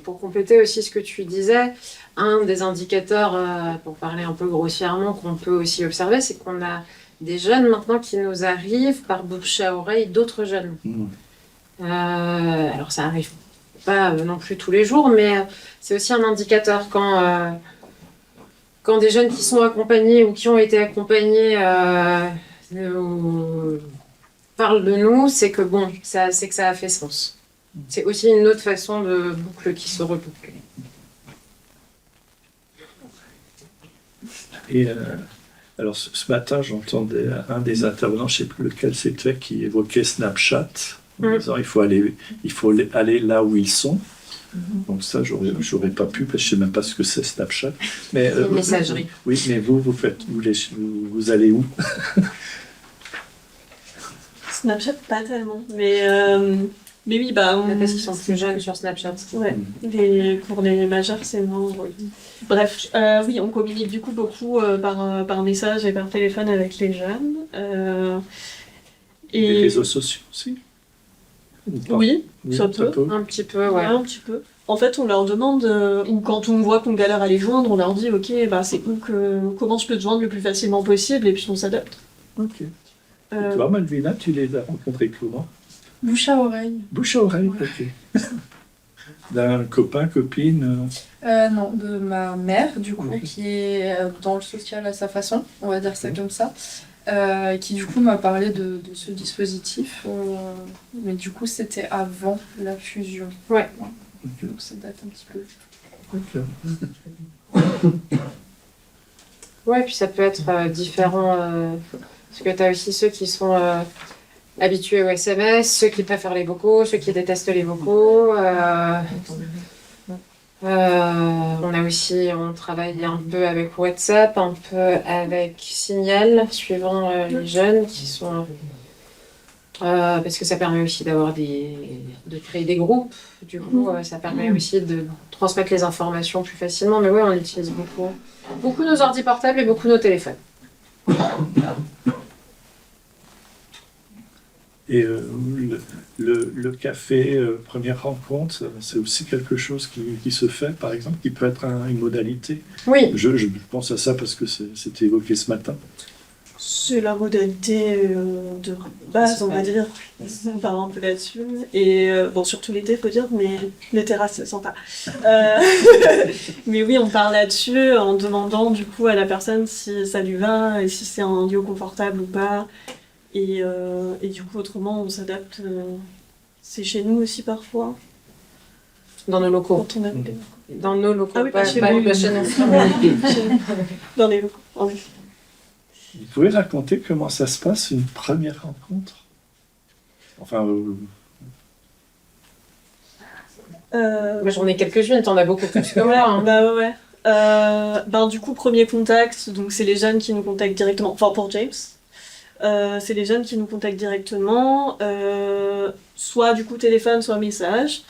pour compléter aussi ce que tu disais, un des indicateurs, pour parler un peu grossièrement, qu'on peut aussi observer, c'est qu'on a des jeunes maintenant qui nous arrivent par bouche à oreille d'autres jeunes. Alors ça arrive pas non plus tous les jours, mais c'est aussi un indicateur quand des jeunes qui sont accompagnés ou qui ont été accompagnés parlent de nous, c'est que bon, c'est que ça a fait sens. C'est aussi une autre façon de boucle qui se reboucle. Et alors ce matin, j'entendais un des intervenants, je ne sais plus lequel c'était, qui évoquait Snapchat, en disant il faut aller là où ils sont. Donc ça, j'aurais pas pu, parce que je ne sais même pas ce que c'est Snapchat. Mais, une messagerie. Oui, mais vous allez où? Snapchat, pas tellement. Mais oui, Parce qu'ils sont plus jeunes sur Snapchat. Ouais, pour les majeurs, c'est non. Ouais. Bref, oui, on communique du coup beaucoup par message et par téléphone avec les jeunes. Les réseaux sociaux aussi? Oui, ça peut. Un petit peu, ouais. Un petit peu. En fait, on leur demande, ou quand on voit qu'on galère à les joindre, on leur dit, ok, c'est comment je peux te joindre le plus facilement possible, et puis on s'adapte. Ok. Et toi, Malvina, tu les as rencontrés comment? Bouche à oreille. Bouche à oreille, ok. D'un copain, copine Non, de ma mère, du coup, Oui. qui est dans le social à sa façon, on va dire ça comme ça, qui du coup m'a parlé de ce dispositif, mais du coup c'était avant la fusion. Ouais. Donc ça date un petit peu. Ok. Ouais, puis ça peut être différent, parce que tu as aussi ceux qui sont habitués au SMS, ceux qui préfèrent les vocaux, ceux qui détestent les vocaux. On travaille un peu avec WhatsApp, un peu avec Signal, suivant les jeunes qui sont... parce que ça permet aussi de créer des groupes, du coup ça permet aussi de transmettre les informations plus facilement, mais ouais, on utilise beaucoup nos ordi portables et beaucoup nos téléphones. Et le café, première rencontre, c'est aussi quelque chose qui se fait, par exemple, qui peut être une modalité. Oui. Je pense à ça parce que c'était évoqué ce matin. C'est la modalité de base, on va dire. On parle un peu là-dessus. Et bon, surtout l'été, faut dire, mais les terrasses, c'est sympa. Mais oui, on parle là-dessus en demandant du coup à la personne si ça lui va et si c'est un lieu confortable ou pas. Et du coup, autrement, on s'adapte. C'est chez nous aussi parfois. Dans nos locaux. Quand on a... Dans nos locaux, Ah oui, pas chez pas nous. chez nous. Dans les locaux, en effet. Vous pouvez raconter comment ça se passe, une première rencontre? Enfin... Moi, j'en ai quelques-unes, t'en as beaucoup plus que moi. Hein. Bah ouais. Du coup, premier contact, donc c'est les jeunes qui nous contactent directement. Enfin, pour James. C'est les jeunes qui nous contactent directement, soit du coup téléphone, soit message.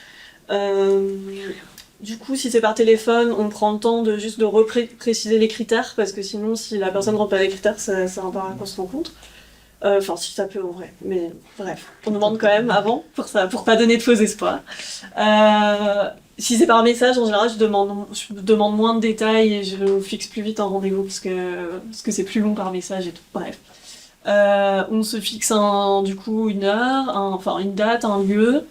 Du coup, si c'est par téléphone, on prend le temps de juste de repréciser les critères, parce que sinon, si la personne ne rend pas les critères, ça va pas à quoi se rencontre. Enfin, si ça peut en vrai. Mais bref, on demande quand même avant pour ça, pour pas donner de faux espoirs. Si c'est par message, en général, je demande moins de détails et je fixe plus vite un rendez-vous parce que c'est plus long par message et tout. Bref. On se fixe du coup une heure, enfin une date, un lieu.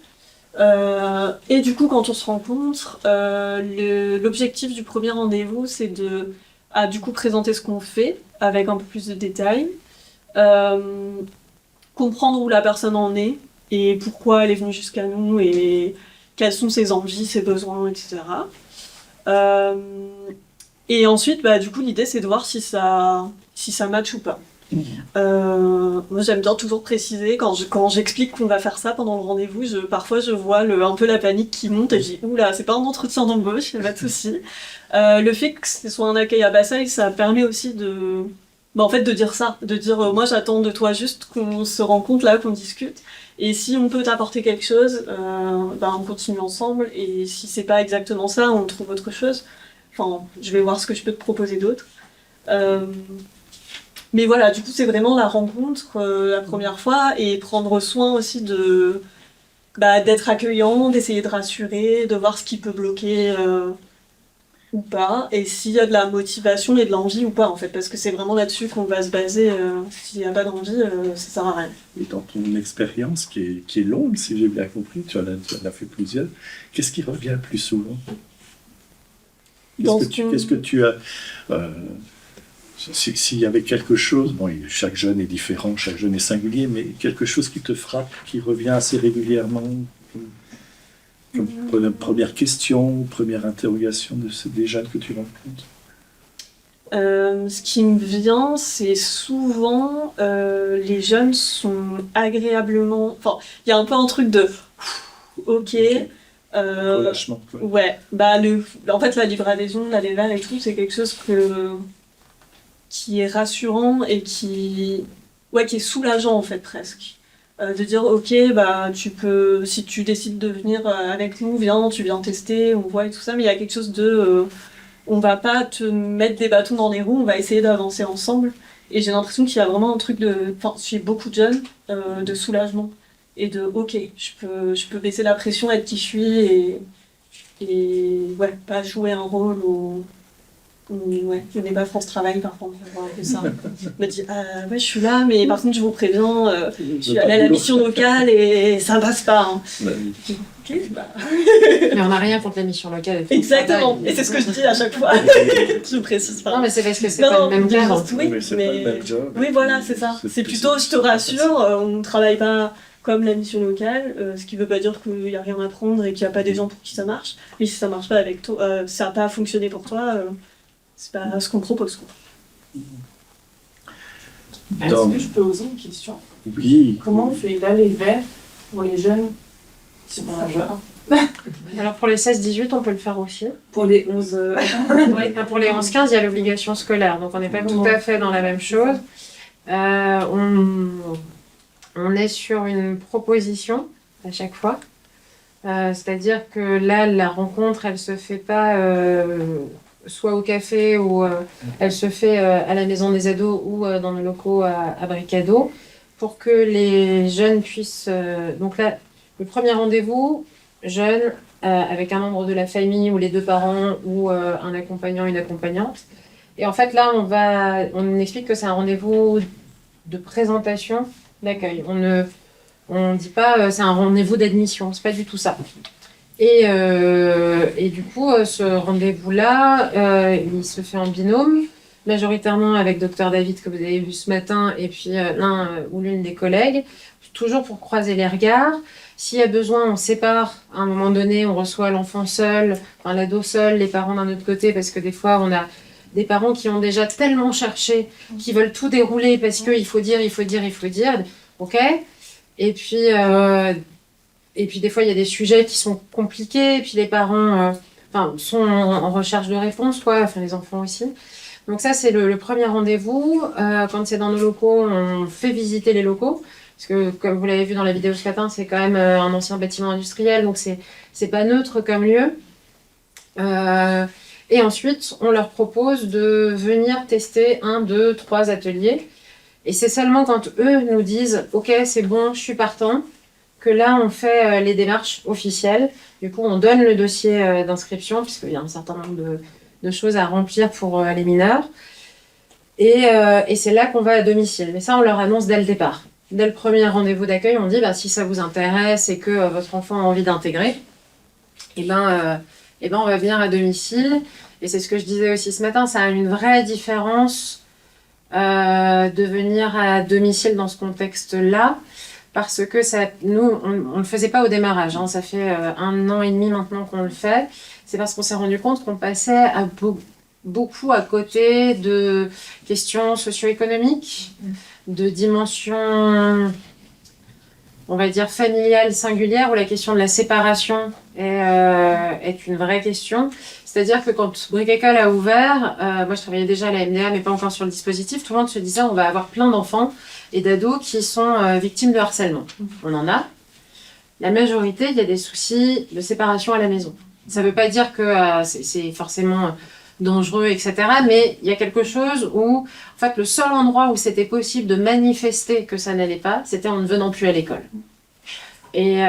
Et du coup, quand on se rencontre, l'objectif du premier rendez-vous, c'est du coup présenter ce qu'on fait avec un peu plus de détails, comprendre où la personne en est et pourquoi elle est venue jusqu'à nous et quelles sont ses envies, ses besoins, etc. Et ensuite, du coup, l'idée, c'est de voir si ça match ou pas. Moi, j'aime bien toujours préciser, quand j'explique qu'on va faire ça pendant le rendez-vous, parfois je vois un peu la panique qui monte et je dis « Oula, c'est pas un entretien d'embauche, il n'y a pas de souci ». Le fait que ce soit un accueil à Bassailles, ça permet aussi de dire ça, de dire moi j'attends de toi juste qu'on se rencontre là, qu'on discute. Et si on peut t'apporter quelque chose, on continue ensemble. Et si c'est pas exactement ça, on trouve autre chose. Enfin, je vais voir ce que je peux te proposer d'autre. Mais voilà, du coup, c'est vraiment la rencontre la première fois et prendre soin aussi d'être accueillant, d'essayer de rassurer, de voir ce qui peut bloquer ou pas, et s'il y a de la motivation et de l'envie ou pas, en fait, parce que c'est vraiment là-dessus qu'on va se baser. S'il n'y a pas d'envie, ça sert à rien. Et dans ton expérience qui est longue, si j'ai bien compris, tu en as fait plusieurs, qu'est-ce qui revient le plus souvent? Qu'est-ce que tu as... s'il y avait quelque chose, bon, chaque jeune est différent, chaque jeune est singulier, mais quelque chose qui te frappe, qui revient assez régulièrement, comme première question, première interrogation des jeunes que tu rencontres? Ce qui me vient, c'est souvent les jeunes sont agréablement... Enfin, il y a un peu un truc de... Ok. Relâchement, quoi. Ouais. En fait, la libre adhésion, la LEVAL et tout, c'est quelque chose qui est rassurant et qui est soulageant, en fait, presque. De dire, ok, tu peux... Si tu décides de venir avec nous, tu viens tester, on voit et tout ça, mais il y a quelque chose on va pas te mettre des bâtons dans les roues, on va essayer d'avancer ensemble. Et j'ai l'impression qu'il y a vraiment un truc chez beaucoup de jeunes, de soulagement. Et ok, je peux baisser la pression, être qui je suis et pas jouer un rôle je n'ai pas France Travail par contre, ça. On me dit, je suis là, mais par contre je vous préviens, je suis allée à la mission locale et ça passe pas. Hein. Okay, Mais on n'a rien contre la mission locale. Exactement, et c'est ce que je dis à chaque fois. Je précise pas. Non, mais c'est parce que c'est pas le même cadre. Oui, mais c'est pas le même job. Oui, voilà, c'est ça. C'est plutôt, je te rassure, on ne travaille pas comme la mission locale, ce qui veut pas dire qu'il n'y a rien à prendre et qu'il n'y a pas des gens pour qui ça marche. Mais si ça marche pas avec toi, ça n'a pas fonctionné pour toi, c'est pas ce qu'on propose. Est-ce que je peux poser une question? Oui. Comment on fait là les verts pour les jeunes qui sont majeurs? Alors pour les 16-18, on peut le faire aussi. Pour les 11... Oui, pour les 11-15, il y a l'obligation scolaire, donc on n'est pas tout à fait dans la même chose. On est sur une proposition à chaque fois. C'est-à-dire que là, la rencontre, elle se fait pas soit au café ou elle se fait à la maison des ados ou dans nos locaux à Bricado pour que les jeunes puissent... donc là, le premier rendez-vous, jeune, avec un membre de la famille ou les deux parents ou un accompagnant, une accompagnante. Et en fait, là, on explique que c'est un rendez-vous de présentation d'accueil. On dit pas c'est un rendez-vous d'admission, c'est pas du tout ça. Et du coup, ce rendez-vous-là, il se fait en binôme, majoritairement avec Dr David, que vous avez vu ce matin, et puis l'un ou l'une des collègues, toujours pour croiser les regards. S'il y a besoin, on sépare. À un moment donné, on reçoit l'enfant seul, l'ado seul, les parents d'un autre côté, parce que des fois, on a des parents qui ont déjà tellement cherché, qui veulent tout dérouler parce qu'il faut dire. Ok. Et puis des fois, il y a des sujets qui sont compliqués, et puis les parents sont en recherche de réponses, les enfants aussi. Donc ça, c'est le premier rendez-vous. Quand c'est dans nos locaux, on fait visiter les locaux. Parce que, comme vous l'avez vu dans la vidéo ce matin, c'est quand même un ancien bâtiment industriel, donc c'est pas neutre comme lieu. Et ensuite, on leur propose de venir tester 1, 2, 3 ateliers. Et c'est seulement quand eux nous disent « Ok, c'est bon, je suis partant », que là, on fait les démarches officielles. Du coup, on donne le dossier d'inscription, puisqu'il y a un certain nombre de choses à remplir pour les mineurs. Et c'est là qu'on va à domicile. Mais ça, on leur annonce dès le départ. Dès le premier rendez-vous d'accueil, on dit si ça vous intéresse et que votre enfant a envie d'intégrer, on va venir à domicile. Et c'est ce que je disais aussi ce matin, ça a une vraie différence de venir à domicile dans ce contexte-là, parce que nous, on ne le faisait pas au démarrage. Ça fait 1 an et demi maintenant qu'on le fait. C'est parce qu'on s'est rendu compte qu'on passait beaucoup à côté de questions socio-économiques, de dimensions, on va dire, familiales singulières, où la question de la séparation est une vraie question. C'est-à-dire que quand Brick École a ouvert, moi je travaillais déjà à la MDA, mais pas encore sur le dispositif, tout le monde se disait on va avoir plein d'enfants et d'ados qui sont victimes de harcèlement. On en a. La majorité, il y a des soucis de séparation à la maison. Ça ne veut pas dire que c'est forcément dangereux, etc. Mais il y a quelque chose où, en fait, le seul endroit où c'était possible de manifester que ça n'allait pas, c'était en ne venant plus à l'école. Et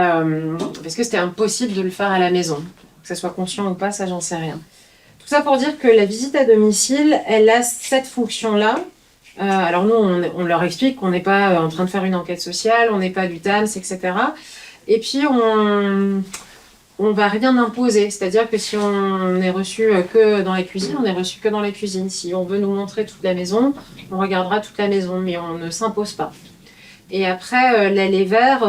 parce que c'était impossible de le faire à la maison. Que ça soit conscient ou pas, ça, j'en sais rien. Tout ça pour dire que la visite à domicile, elle a cette fonction-là. Alors nous, on leur explique qu'on n'est pas en train de faire une enquête sociale, on n'est pas du TAMS, etc. Et puis, on va rien imposer. C'est-à-dire que si on est reçu que dans la cuisine, on est reçu que dans la cuisine. Si on veut nous montrer toute la maison, on regardera toute la maison, mais on ne s'impose pas. Et après, l'allée vers,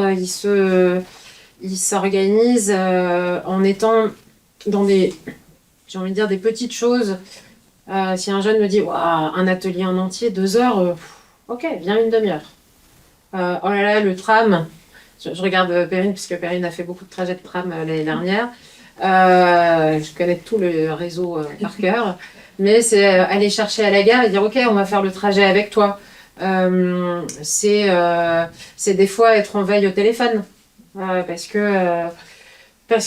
il s'organise en étant dans des petites choses. Si un jeune me dit un atelier en entier, 2 heures, ok, viens une demi-heure. Oh là là, le tram. Je regarde Perrine, puisque Perrine a fait beaucoup de trajets de tram l'année dernière. Je connais tout le réseau par cœur. Mais c'est aller chercher à la gare et dire ok, on va faire le trajet avec toi. C'est des fois être en veille au téléphone. Parce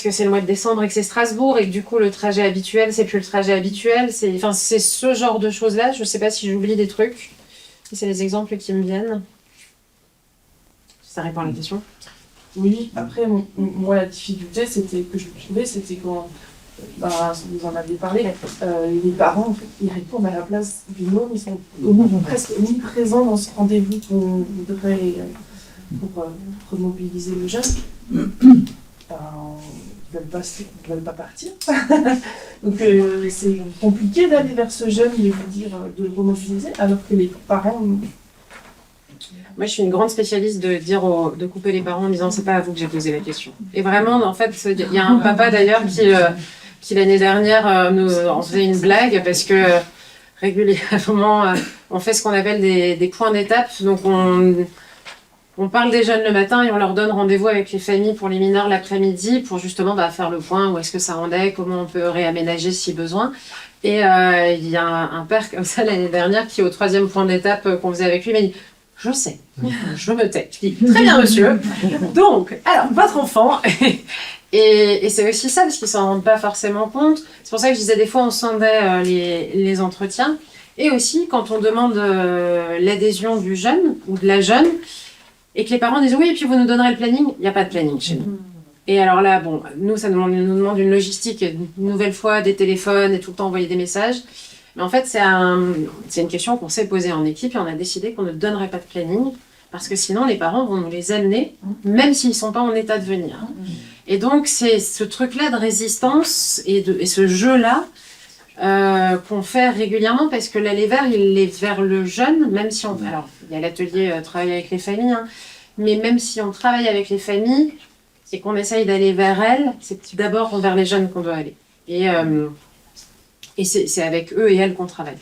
que c'est le mois de décembre et que c'est Strasbourg et que du coup le trajet habituel, c'est plus le trajet habituel. C'est ce genre de choses-là. Je sais pas si j'oublie des trucs. C'est les exemples qui me viennent. Ça répond à la question. Oui, après, moi, la difficulté que je trouvais, c'était quand, vous en avez parlé, les parents, en fait, ils répondent à la place du môme, ils sont presque omniprésents dans ce rendez-vous qu'on voudrait pour remobiliser le jeune. Ils veulent pas partir. Donc, c'est compliqué d'aller vers ce jeune et vous dire de le remobiliser, alors que les parents... Moi, je suis une grande spécialiste de couper les parents en disant c'est pas à vous que j'ai posé la question. Et vraiment, en fait, il y a un papa d'ailleurs qui l'année dernière nous en faisait une blague parce que régulièrement, on fait ce qu'on appelle des points d'étape. Donc, on parle des jeunes le matin et on leur donne rendez-vous avec les familles pour les mineurs l'après-midi pour justement faire le point, où est-ce que ça en est, comment on peut réaménager si besoin. Et il y a un père comme ça l'année dernière qui, au 3e point d'étape qu'on faisait avec lui, m'a dit je sais, je me tais. Je dis, très bien monsieur. Donc, alors, votre enfant. Et c'est aussi ça, parce qu'ils s'en rendent pas forcément compte. C'est pour ça que je disais, des fois, on scindait les entretiens. Et aussi, quand on demande l'adhésion du jeune ou de la jeune, et que les parents disent, oui, et puis vous nous donnerez le planning, il n'y a pas de planning chez nous. Et alors là, bon, nous, ça nous demande une logistique, une nouvelle fois, des téléphones, et tout le temps envoyer des messages. Mais en fait, c'est une question qu'on s'est posée en équipe et on a décidé qu'on ne donnerait pas de planning parce que sinon, les parents vont nous les amener, même s'ils ne sont pas en état de venir. Et donc, c'est ce truc-là de résistance et ce jeu-là qu'on fait régulièrement parce que l'aller vers, il est vers le jeune, même si on... Alors, il y a l'atelier travailler avec les familles, mais même si on travaille avec les familles, c'est qu'on essaye d'aller vers elles, c'est d'abord vers les jeunes qu'on doit aller. Et c'est avec eux et elles qu'on travaille.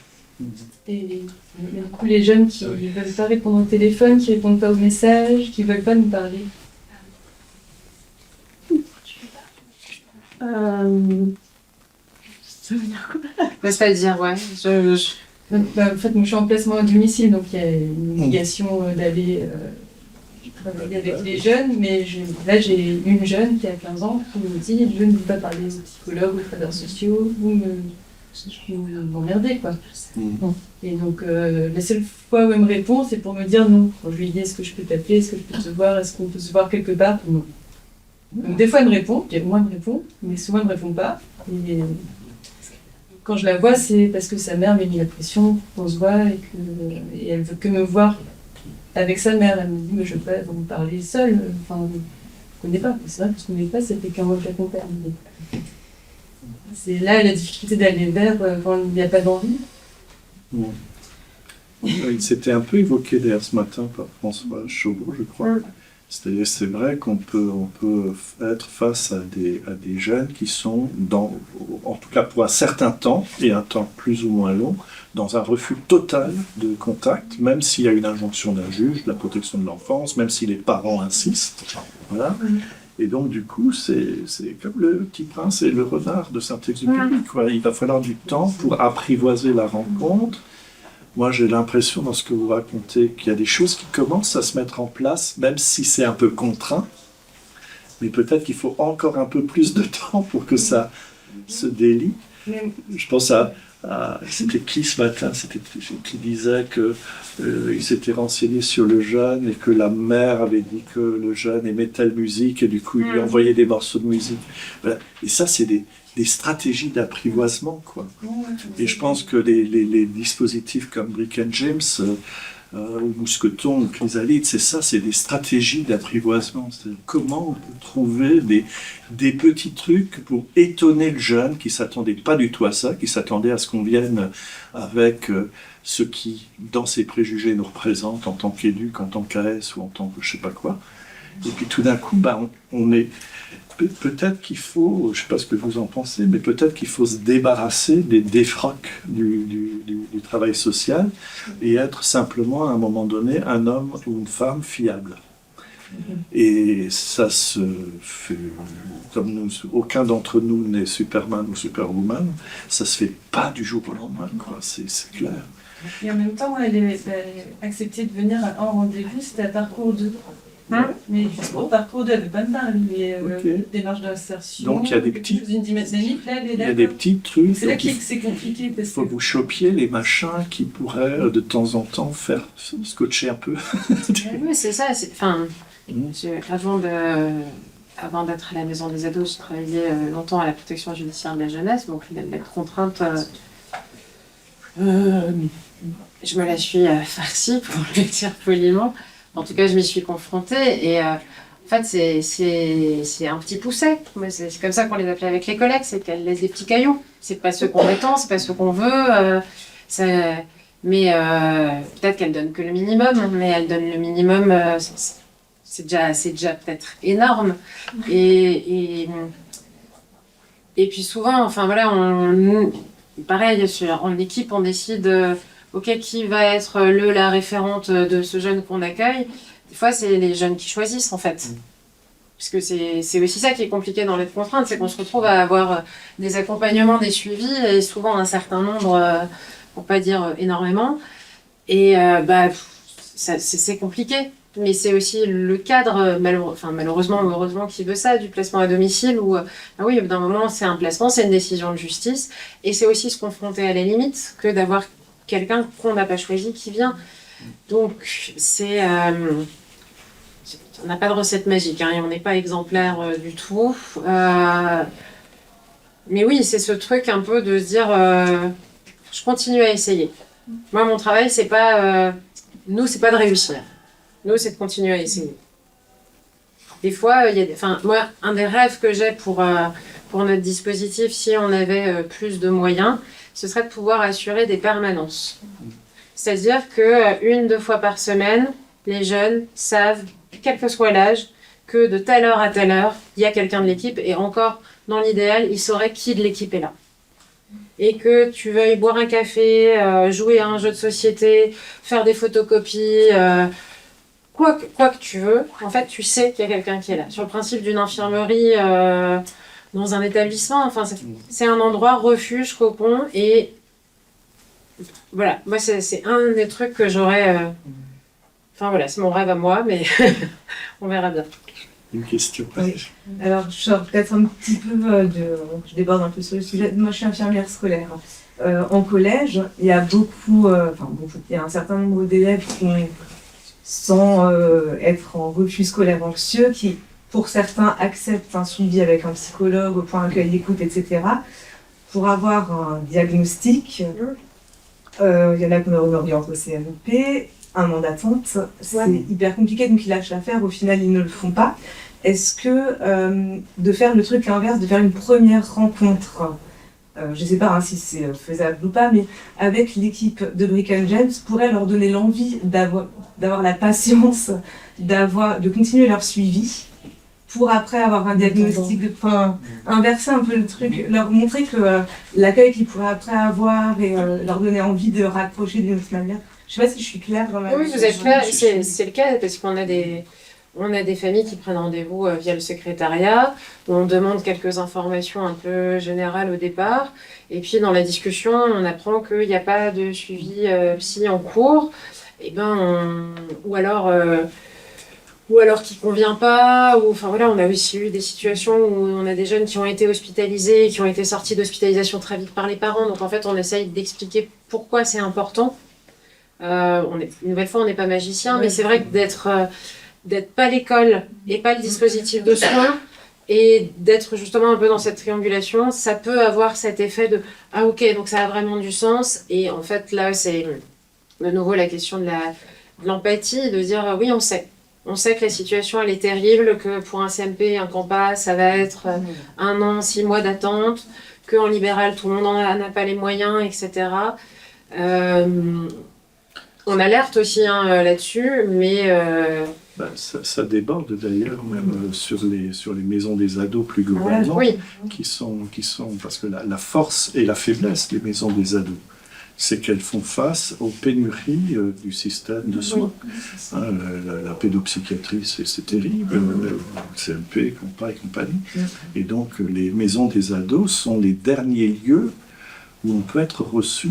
Et du coup, les jeunes qui ne veulent pas répondre au téléphone, qui ne répondent pas aux messages, qui ne veulent pas nous parler. Laisse pas le dire, ouais. En fait, moi, je suis en placement à domicile, donc il y a une obligation d'aller travailler avec les jeunes, mais là, j'ai une jeune qui a 15 ans qui me dit « Je ne veux pas parler aux psychologues, aux travailleurs sociaux, vous je vais m'emmerder, quoi. Mm. Et donc, la seule fois où elle me répond, c'est pour me dire non. Quand je lui dis est-ce que je peux t'appeler, est-ce que je peux te voir, est-ce qu'on peut se voir quelque part, non. Donc, des fois, elle me répond, moi, elle me répond, mais souvent, elle me répond pas. Et quand je la vois, c'est parce que sa mère m'a mis la pression pour qu'on se voit et elle veut que me voir avec sa mère. Elle me dit, mais je veux pas vous parler seule. Enfin, on ne connaît pas. C'est vrai que je ne connais pas, ça fait qu'un mois que je l'accompagne. C'est là la difficulté d'aller vers quand il n'y a pas d'envie. Mm. Il s'était un peu évoqué d'ailleurs ce matin par François Chauveau, je crois. C'est-à-dire, c'est vrai qu'on peut être face à des jeunes qui sont, en tout cas pour un certain temps, et un temps plus ou moins long, dans un refus total de contact, même s'il y a une injonction d'un juge, de la protection de l'enfance, même si les parents insistent. Voilà. Et donc, du coup, c'est comme le Petit Prince et le renard de Saint-Exupéry, quoi. Il va falloir du temps pour apprivoiser la rencontre. Moi, j'ai l'impression, dans ce que vous racontez, qu'il y a des choses qui commencent à se mettre en place, même si c'est un peu contraint. Mais peut-être qu'il faut encore un peu plus de temps pour que ça se délie. Je pense c'était qui ce matin? C'était qui disait qu'il s'était renseigné sur le jeune et que la mère avait dit que le jeune aimait telle musique et du coup, il lui envoyait des morceaux de musique. Voilà. Et ça, c'est des stratégies d'apprivoisement, quoi. Et je pense que les dispositifs comme Brick and James, ou Mousqueton, ou Chrysalide, c'est des stratégies d'apprivoisement. C'est-à-dire comment on peut trouver des petits trucs pour étonner le jeune qui ne s'attendait pas du tout à ça, qui s'attendait à ce qu'on vienne avec ce qui, dans ses préjugés, nous représente en tant qu'éduc, en tant qu'AS ou en tant que je ne sais pas quoi. Et puis tout d'un coup, on est... Peut-être qu'il faut, je ne sais pas ce que vous en pensez, mais peut-être qu'il faut se débarrasser des défroques du travail social et être simplement, à un moment donné, un homme ou une femme fiable. Et ça se fait, comme aucun d'entre nous n'est Superman ou Superwoman, ça se fait pas du jour au lendemain, quoi. C'est clair. Et en même temps, elle a accepté de venir à un rendez-vous, c'était à Parcours 2. Mais jusqu'au Parcours 2, elle ne veut pas me parler, démarche d'insertion. Donc il y a des petits, il y a des petits trucs. C'est là que c'est compliqué. Il faut que vous chopiez les machins qui pourraient de temps en temps faire scotcher un peu. Oui, c'est ça. Avant d'être à la maison des ados, je travaillais longtemps à la protection judiciaire de la jeunesse, donc la contrainte, je me la suis farcie, pour le dire poliment. En tout cas, je m'y suis confrontée et en fait, c'est un petit pousset. C'est comme ça qu'on les appelait avec les collègues, c'est qu'elles laissent des petits cailloux. C'est pas ceux qu'on attend, c'est pas ceux qu'on veut. Mais peut-être qu'elles donnent que le minimum, mais elles donnent le minimum, c'est déjà peut-être énorme. Et puis souvent, enfin voilà, pareil, en équipe, on décide... Ok, qui va être la référente de ce jeune qu'on accueille? Des fois, c'est les jeunes qui choisissent, en fait. Parce que c'est aussi ça qui est compliqué dans les contraintes, c'est qu'on se retrouve à avoir des accompagnements, des suivis, et souvent un certain nombre, pour pas dire énormément. Et c'est compliqué. Mais c'est aussi le cadre, malheureusement ou heureusement, qui veut ça, du placement à domicile, où, oui, d'un moment, c'est un placement, c'est une décision de justice, et c'est aussi se confronter à la limite que d'avoir quelqu'un qu'on n'a pas choisi qui vient. Donc, on n'a pas de recette magique, hein, et on n'est pas exemplaire du tout. Mais oui, c'est ce truc un peu de se dire, je continue à essayer. Moi, mon travail, c'est pas... nous, c'est pas de réussir. Nous, c'est de continuer à essayer. Des fois, moi, un des rêves que j'ai pour notre dispositif, si on avait plus de moyens, ce serait de pouvoir assurer des permanences. C'est-à-dire que 1-2 fois par semaine, les jeunes savent, quel que soit l'âge, que de telle heure à telle heure, il y a quelqu'un de l'équipe, et encore, dans l'idéal, ils sauraient qui de l'équipe est là. Et que tu veuilles boire un café, jouer à un jeu de société, faire des photocopies, quoi que tu veux, en fait, tu sais qu'il y a quelqu'un qui est là. Sur le principe d'une infirmerie... dans un établissement, enfin, c'est un endroit refuge, cocon, et voilà, moi c'est un des trucs que j'aurais, enfin voilà, c'est mon rêve à moi, mais on verra bien. Une question. Oui. Alors, peut-être un petit peu je déborde un peu sur le sujet. Moi, je suis infirmière scolaire. En collège, il y a il y a un certain nombre d'élèves qui, sans être en refus scolaire anxieux, qui, pour certains, acceptent un suivi avec un psychologue au point d'accueil d'écoute, etc. Pour avoir un diagnostic, il y en a qui me orientent au CNP, un an d'attente, c'est hyper compliqué, donc ils lâchent l'affaire, au final ils ne le font pas. Est-ce que de faire le truc inverse, de faire une première rencontre, je ne sais pas si c'est faisable ou pas, mais avec l'équipe de Brick and James, pourrait leur donner l'envie d'avoir la patience, de continuer leur suivi, pour après avoir un diagnostic, inverser un peu le truc, leur montrer que l'accueil qu'ils pourraient après avoir et leur donner envie de raccrocher d'une autre manière. Je sais pas si je suis claire dans ma Oui, vous êtes clair, c'est le cas parce qu'on a des familles qui prennent rendez-vous via le secrétariat, où on demande quelques informations un peu générales au départ, et puis dans la discussion, on apprend qu'il n'y a pas de suivi psy en cours, et ou alors qui convient pas, ou enfin voilà, on a aussi eu des situations où on a des jeunes qui ont été hospitalisés et qui ont été sortis d'hospitalisation très vite par les parents, donc en fait on essaye d'expliquer pourquoi c'est important. Une nouvelle fois, on n'est pas magicien, mais c'est vrai que d'être pas l'école et pas le dispositif de soins, et d'être justement un peu dans cette triangulation, ça peut avoir cet effet de « Ah ok, donc ça a vraiment du sens ». Et en fait, là, c'est de nouveau la question de l'empathie, de dire « Oui, on sait. On sait que la situation, elle est terrible, que pour un CMP, un CAMPAS, ça va être 1 an, 6 mois d'attente, qu'en libéral, tout le monde n'a pas les moyens, etc. » On alerte aussi là-dessus, mais... Ça déborde d'ailleurs même sur les maisons des ados plus globalement, qui sont parce que la force et la faiblesse des maisons des ados, c'est qu'elles font face aux pénuries du système de soins. La pédopsychiatrie, c'est terrible, le CMP, CAMPA et compagnie. Et donc les maisons des ados sont les derniers lieux où on peut être reçu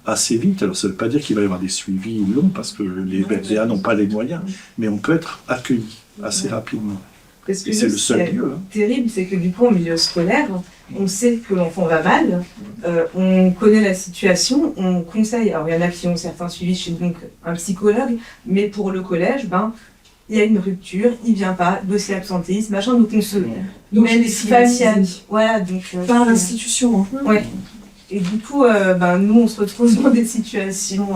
assez vite. Alors ça ne veut pas dire qu'il va y avoir des suivis longs parce que les BRDA n'ont pas les moyens, mais on peut être accueilli assez rapidement. Parce que et c'est le seul lieu. Terrible, c'est que du coup, au milieu scolaire, on sait que l'enfant va mal, on connaît la situation, on conseille. Alors il y en a qui ont certains suivis chez donc un psychologue, mais pour le collège, il y a une rupture, il vient pas, dossier absentéisme, machin, donc on se met des familles. Voilà, donc par l'institution. Ouais. Et du coup, nous, on se retrouve dans des situations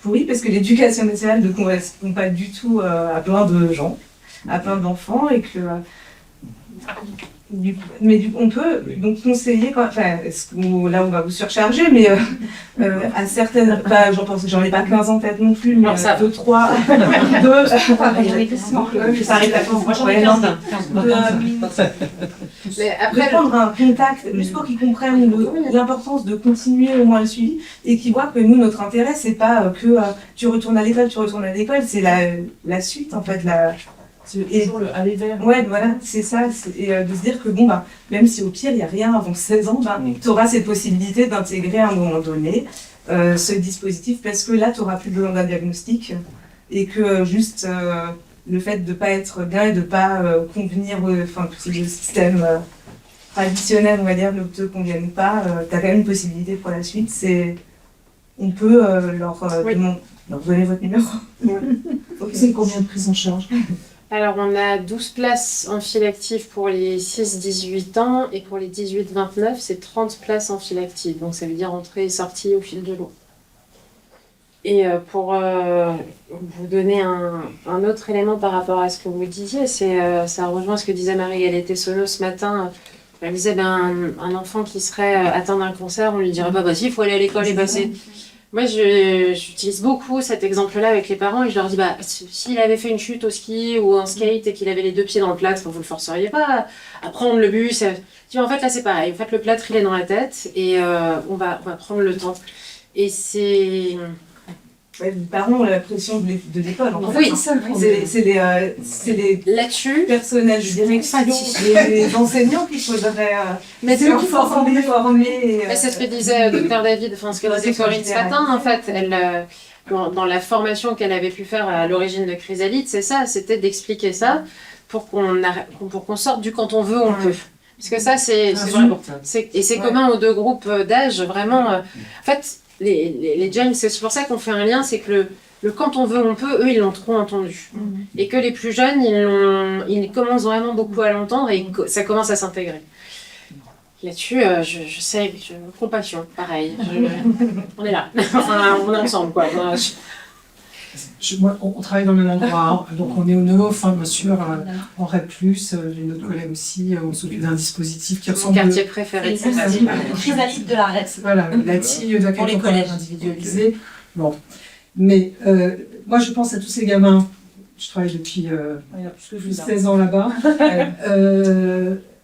pourries parce que l'éducation nationale ne correspond pas du tout à plein de gens, à plein d'enfants, et que on peut donc conseiller, là on va vous surcharger, mais à certaines, j'en ai pas 15 en tête non plus, mais 2, 3, 2, ça arrive à moi j'en ai 15. Mais après, prendre un contact, juste pour qu'ils comprennent l'importance de continuer au moins le suivi, et qu'ils voient que nous, notre intérêt, c'est pas que tu retournes à l'école, c'est la suite en fait, c'est toujours le aller vers. Ouais, voilà, c'est ça. Et de se dire que même si au pire, il n'y a rien avant 16 ans, tu auras cette possibilité d'intégrer à un moment donné ce dispositif, parce que là, tu n'auras plus besoin d'un diagnostic, et que juste le fait de ne pas être bien et de ne pas convenir, que le système traditionnel, on va dire, ne te convienne pas, tu as quand même une possibilité pour la suite. On peut leur donner votre numéro. C'est combien de prises en charge? Alors, on a 12 places en file active pour les 6-18 ans, et pour les 18-29, c'est 30 places en file active. Donc, ça veut dire entrée et sortie au fil de l'eau. Et pour vous donner un autre élément par rapport à ce que vous disiez, ça rejoint ce que disait Marie-Galette Tessonneau ce matin. Elle disait, un enfant qui serait atteint d'un cancer, on lui dirait, vas-y, il faut aller à l'école et passer. Moi, j'utilise beaucoup cet exemple-là avec les parents, et je leur dis, s'il avait fait une chute au ski ou en skate et qu'il avait les 2 pieds dans le plâtre, vous le forceriez pas à prendre le bus. Je dis, en fait, là, c'est pareil. En fait, le plâtre, il est dans la tête, et on va prendre le temps. Et c'est... Les parents ont la pression de l'école. Oui, c'est les là-dessus, personnels de direction, les enseignants qu'il faudrait former. C'est ce que disait Dr David, ce que disait Corinne ce matin, en fait. Elle, dans la formation qu'elle avait pu faire à l'origine de Chrysalide, c'est ça, c'était d'expliquer ça pour qu'on sorte du quand on veut, on peut. Parce que ça, c'est et c'est commun aux deux groupes d'âge, vraiment. En fait, les James, c'est pour ça qu'on fait un lien, c'est que le quand on veut, on peut, eux, ils l'ont trop entendu. Et que les plus jeunes, ils commencent vraiment beaucoup à l'entendre et ça commence à s'intégrer. Là-dessus, je sais, compassion, pareil. On est là. Enfin, on est ensemble, quoi. Moi, on travaille dans le même endroit, hein. Donc on est au Neuf, hein, bien sûr, en REP+, j'ai notre collègue aussi, on s'occupe d'un dispositif qui Mon ressemble... quartier préféré. C'est la chrysalide de la REP. Voilà, la TI d'accueil Pour les temporaire collèges. individualisé. Bon. Mais moi, je pense à tous ces gamins, je travaille depuis plus de 16 ans là-bas,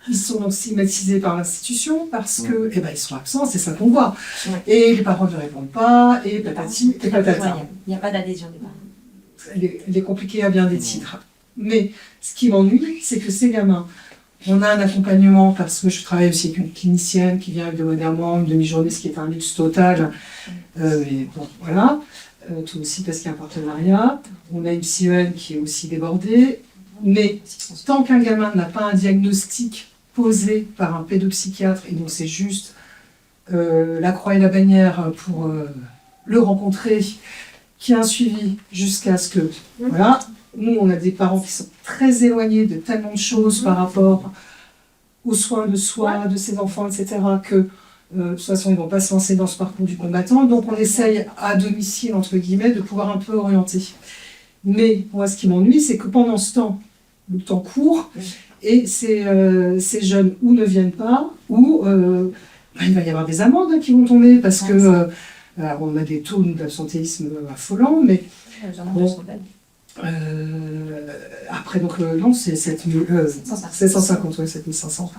ils sont donc stigmatisés par l'institution parce que, eh ben, ils sont absents, c'est ça qu'on voit. Et les parents ne répondent pas, et patati et patata. Il n'y a pas d'adhésion des parents. Elle est compliquée à bien des titres. Mais ce qui m'ennuie, c'est que ces gamins, on a un accompagnement parce que je travaille aussi avec une clinicienne qui vient hebdomadairement, une demi-journée, ce qui est un luxe total. Et bon, voilà. Tout aussi parce qu'il y a un partenariat. On a une psychologue qui est aussi débordée. Mais tant qu'un gamin n'a pas un diagnostic posé par un pédopsychiatre, et donc c'est juste la croix et la bannière pour le rencontrer, qui a un suivi jusqu'à ce que... Voilà. Nous, on a des parents qui sont très éloignés de tellement de choses par rapport aux soins de soi, de ses enfants, etc., que de toute façon, ils ne vont pas se lancer dans ce parcours du combattant. Donc, on essaye à domicile, entre guillemets, de pouvoir un peu orienter. Mais moi, ce qui m'ennuie, c'est que pendant ce temps, le temps court, et ces jeunes ou ne viennent pas, ou il va y avoir des amendes qui vont tomber, parce que on a des taux d'absentéisme affolants, mais bon, après, donc, non, c'est 750, ouais, 7500.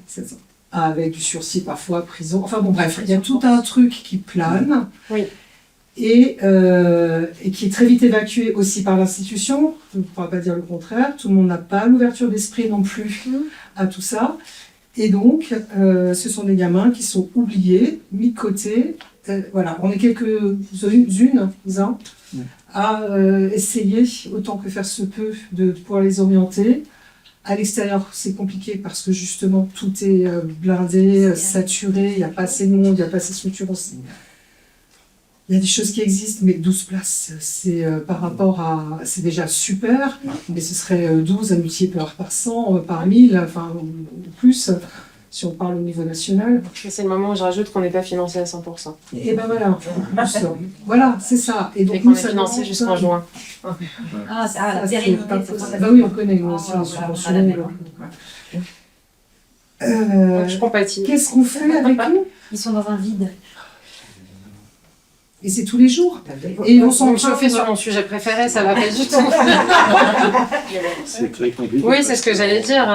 700. Avec du sursis parfois, prison. Enfin bon, bref, il y a tout un truc qui plane. Oui. Et qui est très vite évacué aussi par l'institution. Je ne pourrais pas dire le contraire. Tout le monde n'a pas l'ouverture d'esprit non plus à tout ça. Et donc, ce sont des gamins qui sont oubliés, mis de côté. Voilà, on est quelques-unes à essayer, autant que faire se peut, de pouvoir les orienter. À l'extérieur, c'est compliqué parce que justement, tout est blindé, saturé, il n'y a pas assez de monde, il n'y a pas assez de structure aussi. Il y a des choses qui existent, mais 12 places, c'est par rapport à... C'est déjà super, mais ce serait 12 à multiplier par 100, par 1000, enfin, ou plus, si on parle au niveau national. C'est le moment où je rajoute qu'on n'est pas financé à 100%. Et ben voilà, voilà, c'est ça. Et donc, Et qu'on nous, est ça financé demande- jusqu'en juin. Ah, ça, la c'est pérennité. pas c'est pour ça. possible. Bah oui, on connaît, nous aussi, Ah, les voilà, subventions. voilà. Je compatis. Qu'est-ce qu'on fait avec eux? Ils sont dans un vide. Et c'est tous les jours. Et on s'en me chauffer sur mon sujet préféré, ça va pas du tout. C'est très compliqué. Oui, c'est ce que j'allais dire.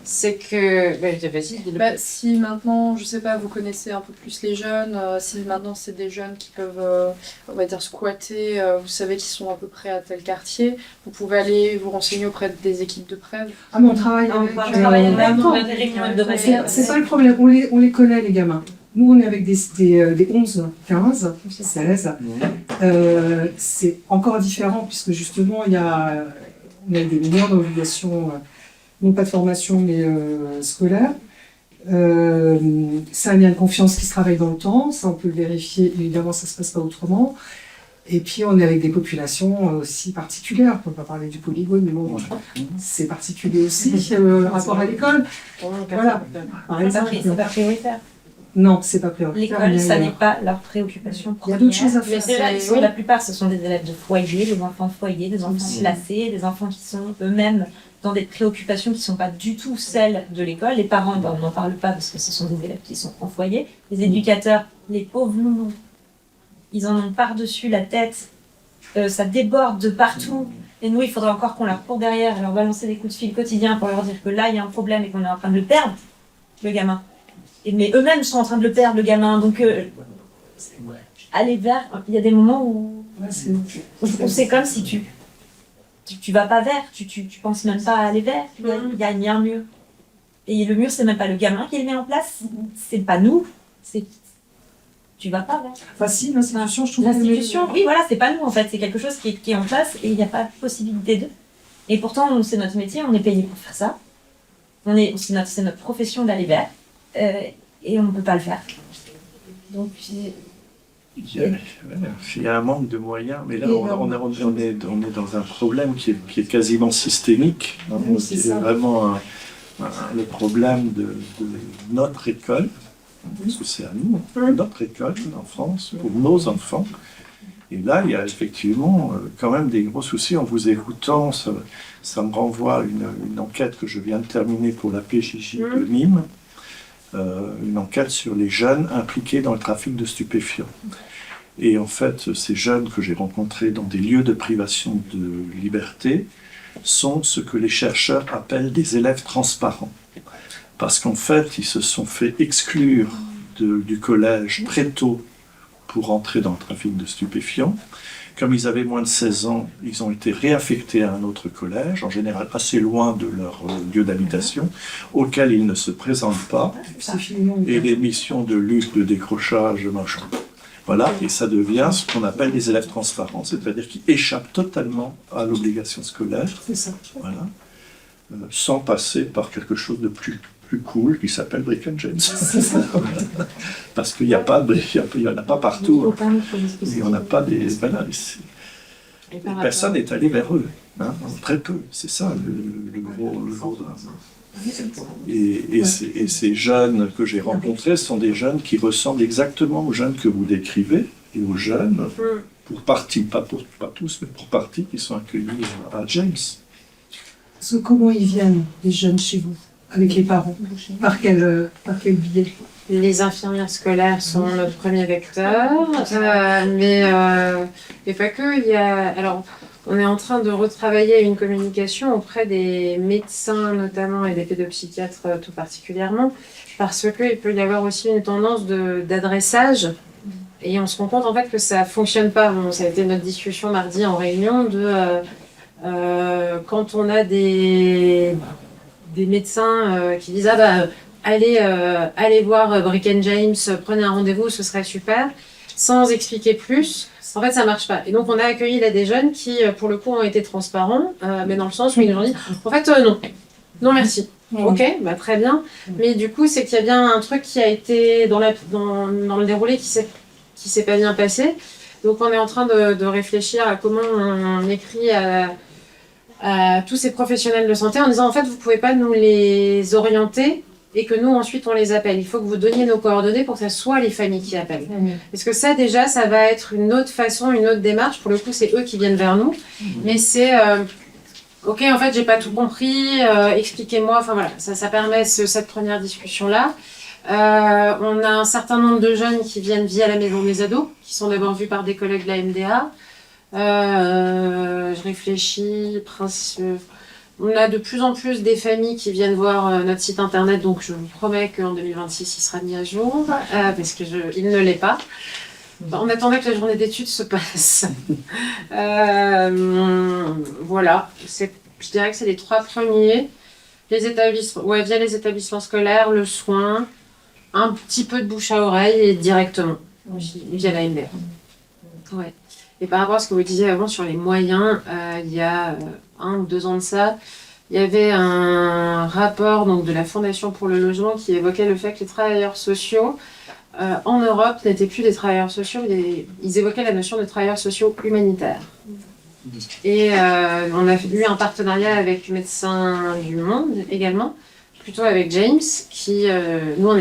C'est que... Vas-y, dis-le. Bah, si maintenant, je sais pas, vous connaissez un peu plus les jeunes, si maintenant c'est des jeunes qui peuvent, on va dire, squatter, vous savez qu'ils sont à peu près à tel quartier, vous pouvez aller vous renseigner auprès des équipes de prêve. Ah, mais on travaille On avec... va travailler en même temps. on a des réunions hebdomadaires. C'est pas le problème, on les connaît, les gamins. Nous, on est avec des 11, 15, 16. C'est encore différent, puisque justement, on a des mineurs d'obligation, non pas de formation, mais scolaire. C'est un lien de confiance qui se travaille dans le temps, ça on peut le vérifier, évidemment ça se passe pas autrement. Et puis on est avec des populations aussi particulières, on peut pas parler du polygone, mais bon, c'est particulier aussi, rapport à l'école. Voilà, par exemple. C'est pas prioritaire. Non, c'est pas prioritaire. L'école, mais, ça n'est pas leur préoccupation il y première. a d'autres choses à faire. Mais déjà, C'est- la plupart, ce sont des élèves de foyer, des enfants de foyer, des enfants placés, des enfants qui sont eux-mêmes dans des préoccupations qui ne sont pas du tout celles de l'école. Les parents, ben, on n'en parle pas parce que ce sont des élèves qui sont en foyer. Les éducateurs, les pauvres loulous, ils en ont par-dessus la tête. Ça déborde de partout. Et nous, il faudrait encore qu'on leur court derrière et leur balancer des coups de fil quotidiens pour leur dire que là, il y a un problème et qu'on est en train de le perdre, le gamin. Mais eux-mêmes sont en train de le perdre, le gamin. Donc, aller vers... Il y a des moments où c'est comme si tu vas pas vers, tu penses même pas à aller vers. Il y a un mur. Et le mur, c'est même pas le gamin qui le met en place. C'est pas nous. Tu vas pas vers. Enfin, si, l'institution, je trouve L'institution, oui, voilà, c'est pas nous en fait. C'est quelque chose qui est en place et il n'y a pas de possibilité de. Et pourtant, c'est notre métier, on est payé pour faire ça. c'est notre profession d'aller vers, et on ne peut pas le faire. Donc, il y a un manque de moyens, mais là, on est dans un problème qui est quasiment systémique. Hein, c'est c'est ça. vraiment le problème de notre école, parce que c'est à nous, notre école en France, pour nos enfants. Et là, il y a effectivement quand même des gros soucis. En vous écoutant, ça me renvoie à une enquête que je viens de terminer pour la PJJ de Nîmes, une enquête sur les jeunes impliqués dans le trafic de stupéfiants. Et en fait, ces jeunes que j'ai rencontrés dans des lieux de privation de liberté sont ce que les chercheurs appellent des élèves transparents. Parce qu'en fait, ils se sont fait exclure du collège très tôt pour entrer dans le trafic de stupéfiants. Comme ils avaient moins de 16 ans, ils ont été réaffectés à un autre collège, en général assez loin de leur lieu d'habitation, auquel ils ne se présentent pas. Et les missions de lutte, de décrochage, machin. Voilà, et ça devient ce qu'on appelle des élèves transparents, c'est-à-dire qui échappent totalement à l'obligation scolaire. C'est ça. Voilà. Sans passer par quelque chose de plus cool qui s'appelle Brick and James. Parce qu'il n'y en a pas partout. Il n'y en a pas des. Voilà, personne n'est allé vers eux. Hein, très peu. C'est ça le gros drame. Et ces jeunes que j'ai rencontrés sont des jeunes qui ressemblent exactement aux jeunes que vous décrivez et aux jeunes, pour partie, pas tous, mais pour partie, qui sont accueillis à James. Parce que comment ils viennent, les jeunes chez vous, avec les parents? Par quel biais? Les infirmières scolaires sont notre premier vecteur, mais pas que. Alors, on est en train de retravailler une communication auprès des médecins notamment et des pédopsychiatres tout particulièrement, parce qu'il peut y avoir aussi une tendance d'adressage. Et on se rend compte en fait que ça fonctionne pas. Bon, ça a été notre discussion mardi en réunion quand on a des médecins qui disent allez voir Brick and James, prenez un rendez-vous, ce serait super, sans expliquer plus. En fait, ça marche pas. Et donc, on a accueilli là des jeunes qui, pour le coup, ont été transparents, mais dans le sens où ils nous ont dit, en fait, non. Non, merci. Ok, très bien. Mais du coup, c'est qu'il y a bien un truc qui a été dans le déroulé qui s'est pas bien passé. Donc, on est en train de réfléchir à comment on écrit à tous ces professionnels de santé en disant, en fait, vous pouvez pas nous les orienter et que nous, ensuite, on les appelle. Il faut que vous donniez nos coordonnées pour que ce soit les familles qui appellent. Parce que ça, déjà, ça va être une autre façon, une autre démarche. Pour le coup, c'est eux qui viennent vers nous. Mais c'est, ok, en fait, j'ai pas tout compris, expliquez-moi. Enfin, voilà, ça permet cette première discussion-là. On a un certain nombre de jeunes qui viennent via la maison des ados, qui sont d'abord vus par des collègues de la MDA. Je réfléchis, on a de plus en plus des familles qui viennent voir notre site internet, donc je vous promets qu'en 2026, il sera mis à jour, parce qu'il ne l'est pas. On attendait que la journée d'études se passe. Voilà, je dirais que c'est les trois premiers. Les établissements, via les établissements scolaires, le soin, un petit peu de bouche à oreille et directement, via la MDR. Ouais. Et par rapport à ce que vous disiez avant sur les moyens, il y a 1 ou 2 ans de ça, il y avait un rapport donc, de la Fondation pour le logement qui évoquait le fait que les travailleurs sociaux en Europe n'étaient plus des travailleurs sociaux, ils évoquaient la notion de travailleurs sociaux humanitaires. Et on a eu un partenariat avec Médecins du Monde également, plutôt avec James, qui, moi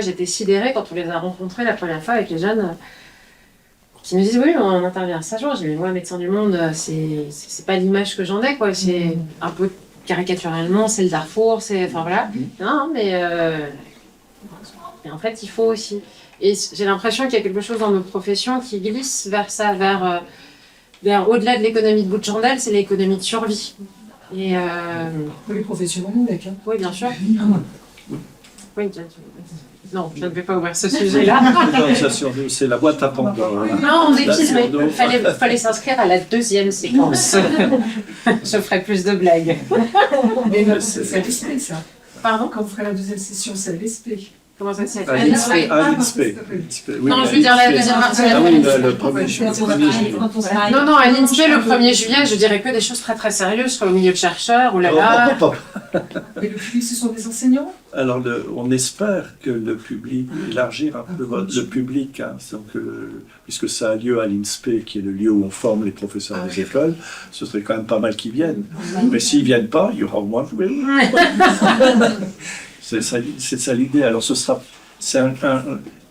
j'étais sidérée quand on les a rencontrés la première fois avec les jeunes qui nous disent oui, on intervient à Saint-Jean. J'ai dit, moi, Médecins du Monde, c'est pas l'image que j'en ai, quoi. C'est un peu caricaturellement, c'est le Darfour, enfin voilà. Non, mais en fait, il faut aussi. Et j'ai l'impression qu'il y a quelque chose dans nos professions qui glisse vers ça, vers au-delà de l'économie de bout de chandelle, c'est l'économie de survie. Et Les professionnels, d'accord. oui, bien sûr. Oui, non, je ne vais pas ouvrir ce sujet-là. C'est la boîte à Pandore. Non, on dépise, mais il fallait s'inscrire à la 2e séquence. Je ferai plus de blagues. Mais c'est à l'ESP, ça. Pardon? Quand vous ferez la 2e session, c'est à l'ESP. Comment ça s'appelle? À l'INSPE. Non, je veux dire la deuxième partie. Ah oui, le 1er juillet. Non, à l'INSPE, le 1er juillet, je dirais que des choses très très sérieuses. Je serai au milieu de chercheurs, oh là là. Mais le public, ce sont des enseignants? Alors, on espère que le public, élargir un peu le public, hein, donc, puisque ça a lieu à l'INSPE, qui est le lieu où on forme les professeurs des écoles, ce serait quand même pas mal qu'ils viennent. Mais s'ils ne viennent pas, il y aura au moins c'est ça l'idée. Alors,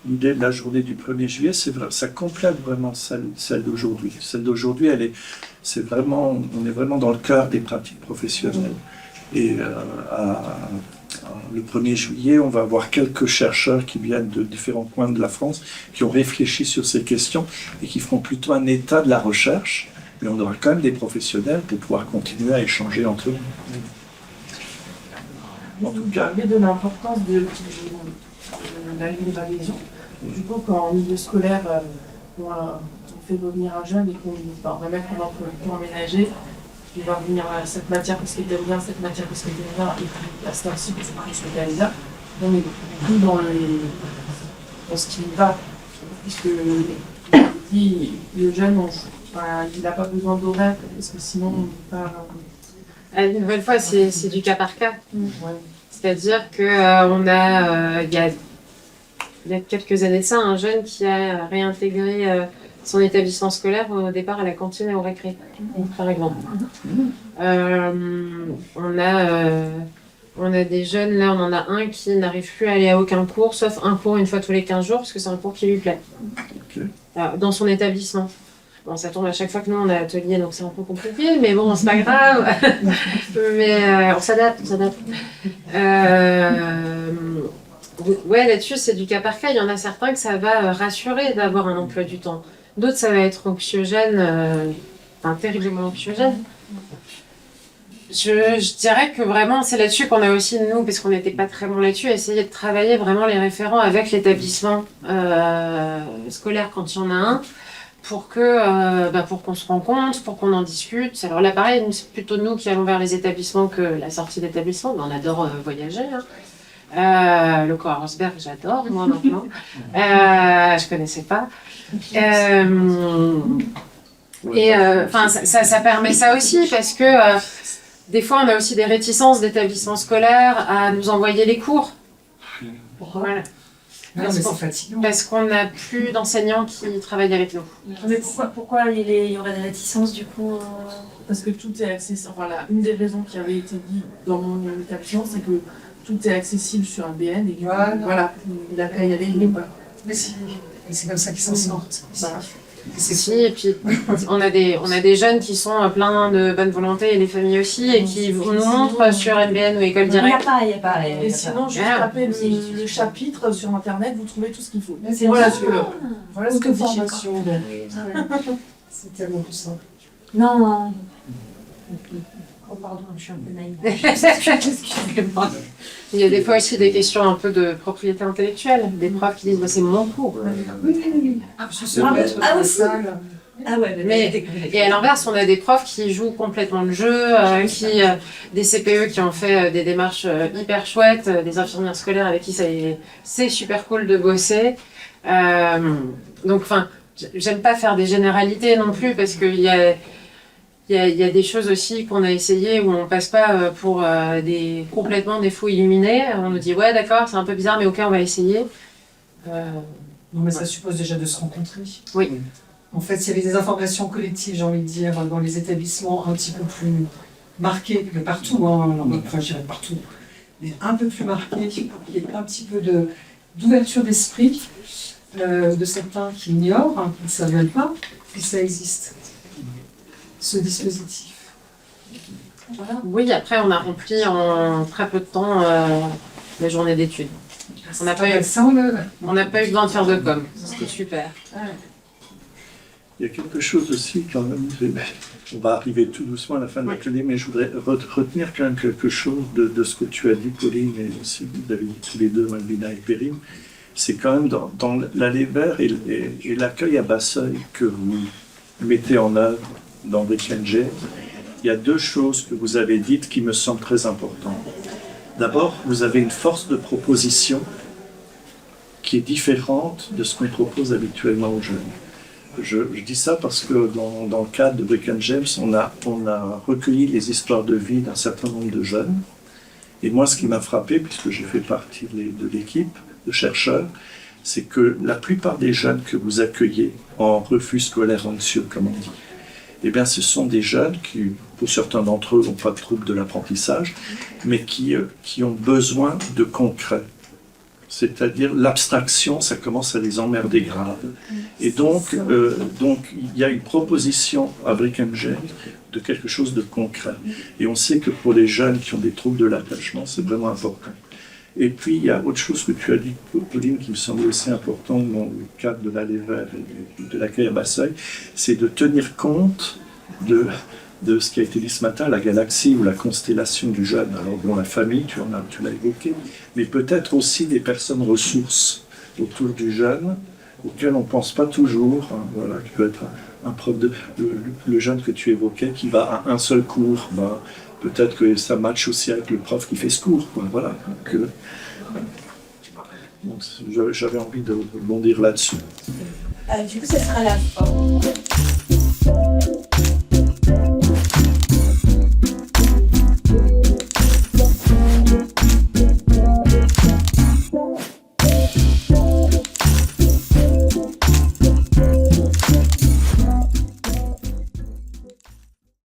l'idée de la journée du 1er juillet, ça complète vraiment celle d'aujourd'hui. Celle d'aujourd'hui, on est vraiment dans le cœur des pratiques professionnelles. Et le 1er juillet, on va avoir quelques chercheurs qui viennent de différents coins de la France, qui ont réfléchi sur ces questions et qui feront plutôt un état de la recherche, mais on aura quand même des professionnels pour pouvoir continuer à échanger entre eux. En tout cas, de l'importance de la libre adhésion. Du coup, quand en milieu scolaire, on fait revenir un jeune et qu'on va mettre un emploi du temps aménagé, il va revenir à cette matière parce qu'il aime bien, cette matière parce qu'il aime bien, et puis à ce temps-ci, parce que c'est là, on est plus dans ce qui va. Puisque le jeune, il n'a pas besoin d'horaire, parce que sinon, on ne peut pas. Une nouvelle fois, c'est du cas par cas. Ouais. C'est-à-dire qu'il y a quelques années de ça, un jeune qui a réintégré son établissement scolaire au départ à la cantine et au récré, par exemple. On a des jeunes, là on en a un qui n'arrive plus à aller à aucun cours, sauf un cours une fois tous les 15 jours, parce que c'est un cours qui lui plaît, dans son établissement. Bon, ça tombe à chaque fois que nous on a atelier, donc c'est un peu compliqué, mais bon, c'est pas grave. Mais on s'adapte. Ouais, là-dessus, c'est du cas par cas. Il y en a certains que ça va rassurer d'avoir un emploi du temps. D'autres, ça va être anxiogène, terriblement anxiogène. Je dirais que vraiment, c'est là-dessus qu'on a aussi, nous, parce qu'on n'était pas très bons là-dessus, essayé de travailler vraiment les référents avec l'établissement scolaire quand il y en a un, pour qu'on se rencontre, pour qu'on en discute. Alors là, pareil, c'est plutôt nous qui allons vers les établissements que la sortie d'établissement. On adore voyager. Le Cora Rosberg, j'adore, moi, maintenant. Je connaissais pas. Ça permet ça aussi, parce que des fois, on a aussi des réticences d'établissements scolaires à nous envoyer les cours. Voilà. Non, mais c'est fatigant. Parce qu'on n'a plus d'enseignants qui travaillent avec nous. Mais pourquoi il y aurait des réticences du coup Parce que tout est accessible. Voilà, une des raisons qui avait été dit dans mon établissement, c'est que tout est accessible sur un BN et voilà, il a qu'à y aller, il est pas. Mais c'est comme ça qu'ils s'en sortent. Voilà. Et puis on a des jeunes qui sont pleins de bonne volonté et les familles aussi et qui nous montrent sur MBN ou École Directe. Il n'y a pas. Et sinon, juste taper le chapitre sur internet, vous trouvez tout ce qu'il faut. Voilà ce que formation. C'est tellement plus simple. Non. Oh pardon, je suis un peu naïve. Excusez-moi. Il y a des fois aussi des questions un peu de propriété intellectuelle. Des profs qui disent c'est mon cours. Oui. aussi. Et à l'inverse, on a des profs qui jouent complètement le jeu, des CPE qui ont fait des démarches hyper chouettes, des infirmières scolaires avec qui c'est super cool de bosser. Donc, j'aime pas faire des généralités non plus parce qu'il y a des choses aussi qu'on a essayé où on passe pas pour complètement des fous illuminés. On nous dit ouais d'accord, c'est un peu bizarre mais ok on va essayer. Non mais ça suppose déjà de se rencontrer. Oui. En fait, il y avait des informations collectives, j'ai envie de dire, dans les établissements un petit peu plus marquées, mais partout, enfin je dirais partout, mais un peu plus marquées, il y a un petit peu d'ouverture d'esprit de certains qui ignorent, qui ne savent pas, que ça existe, ce dispositif. Voilà. Oui, après on a rempli en très peu de temps la journée d'études. On n'a pas eu besoin de faire de com, c'était super. Il y a quelque chose aussi quand même, on va arriver tout doucement à la fin de l'atelier, mais je voudrais retenir quand même quelque chose de ce que tu as dit, Pauline, et aussi vous avez dit tous les deux, Malvina et Perrine. C'est quand même dans l'Aller Vert et l'accueil à Basseuil que vous mettez en œuvre dans Brick and James, il y a deux choses que vous avez dites qui me semblent très importantes. D'abord, vous avez une force de proposition qui est différente de ce qu'on propose habituellement aux jeunes. Je dis ça parce que dans le cadre de Brick and James, on a recueilli les histoires de vie d'un certain nombre de jeunes Et moi, ce qui m'a frappé, puisque j'ai fait partie de l'équipe de chercheurs, c'est que la plupart des jeunes que vous accueillez en refus scolaire anxieux, comme on dit, eh bien, ce sont des jeunes qui, pour certains d'entre eux, n'ont pas de trouble de l'apprentissage, mais qui ont besoin de concret. C'est-à-dire l'abstraction, ça commence à les emmerder grave. Et donc, il y a une proposition à Brick&J de quelque chose de concret. Et on sait que pour les jeunes qui ont des troubles de l'attachement, c'est vraiment important. Et puis, il y a autre chose que tu as dit, Pauline, qui me semble aussi important dans le cadre de l'Aller Vers et de l'accueil à Basseuil, c'est de tenir compte de ce qui a été dit ce matin, la galaxie ou la constellation du jeune. Alors, bon, la famille, tu l'as évoqué, mais peut-être aussi des personnes ressources autour du jeune, auxquelles on ne pense pas toujours. Hein, voilà, qui peut être un prof le jeune que tu évoquais, qui va à un seul cours. Ben, peut-être que ça matche aussi avec le prof qui fait ce cours. Quoi, voilà. Donc, j'avais envie de rebondir là-dessus. Du coup, ce sera la fin.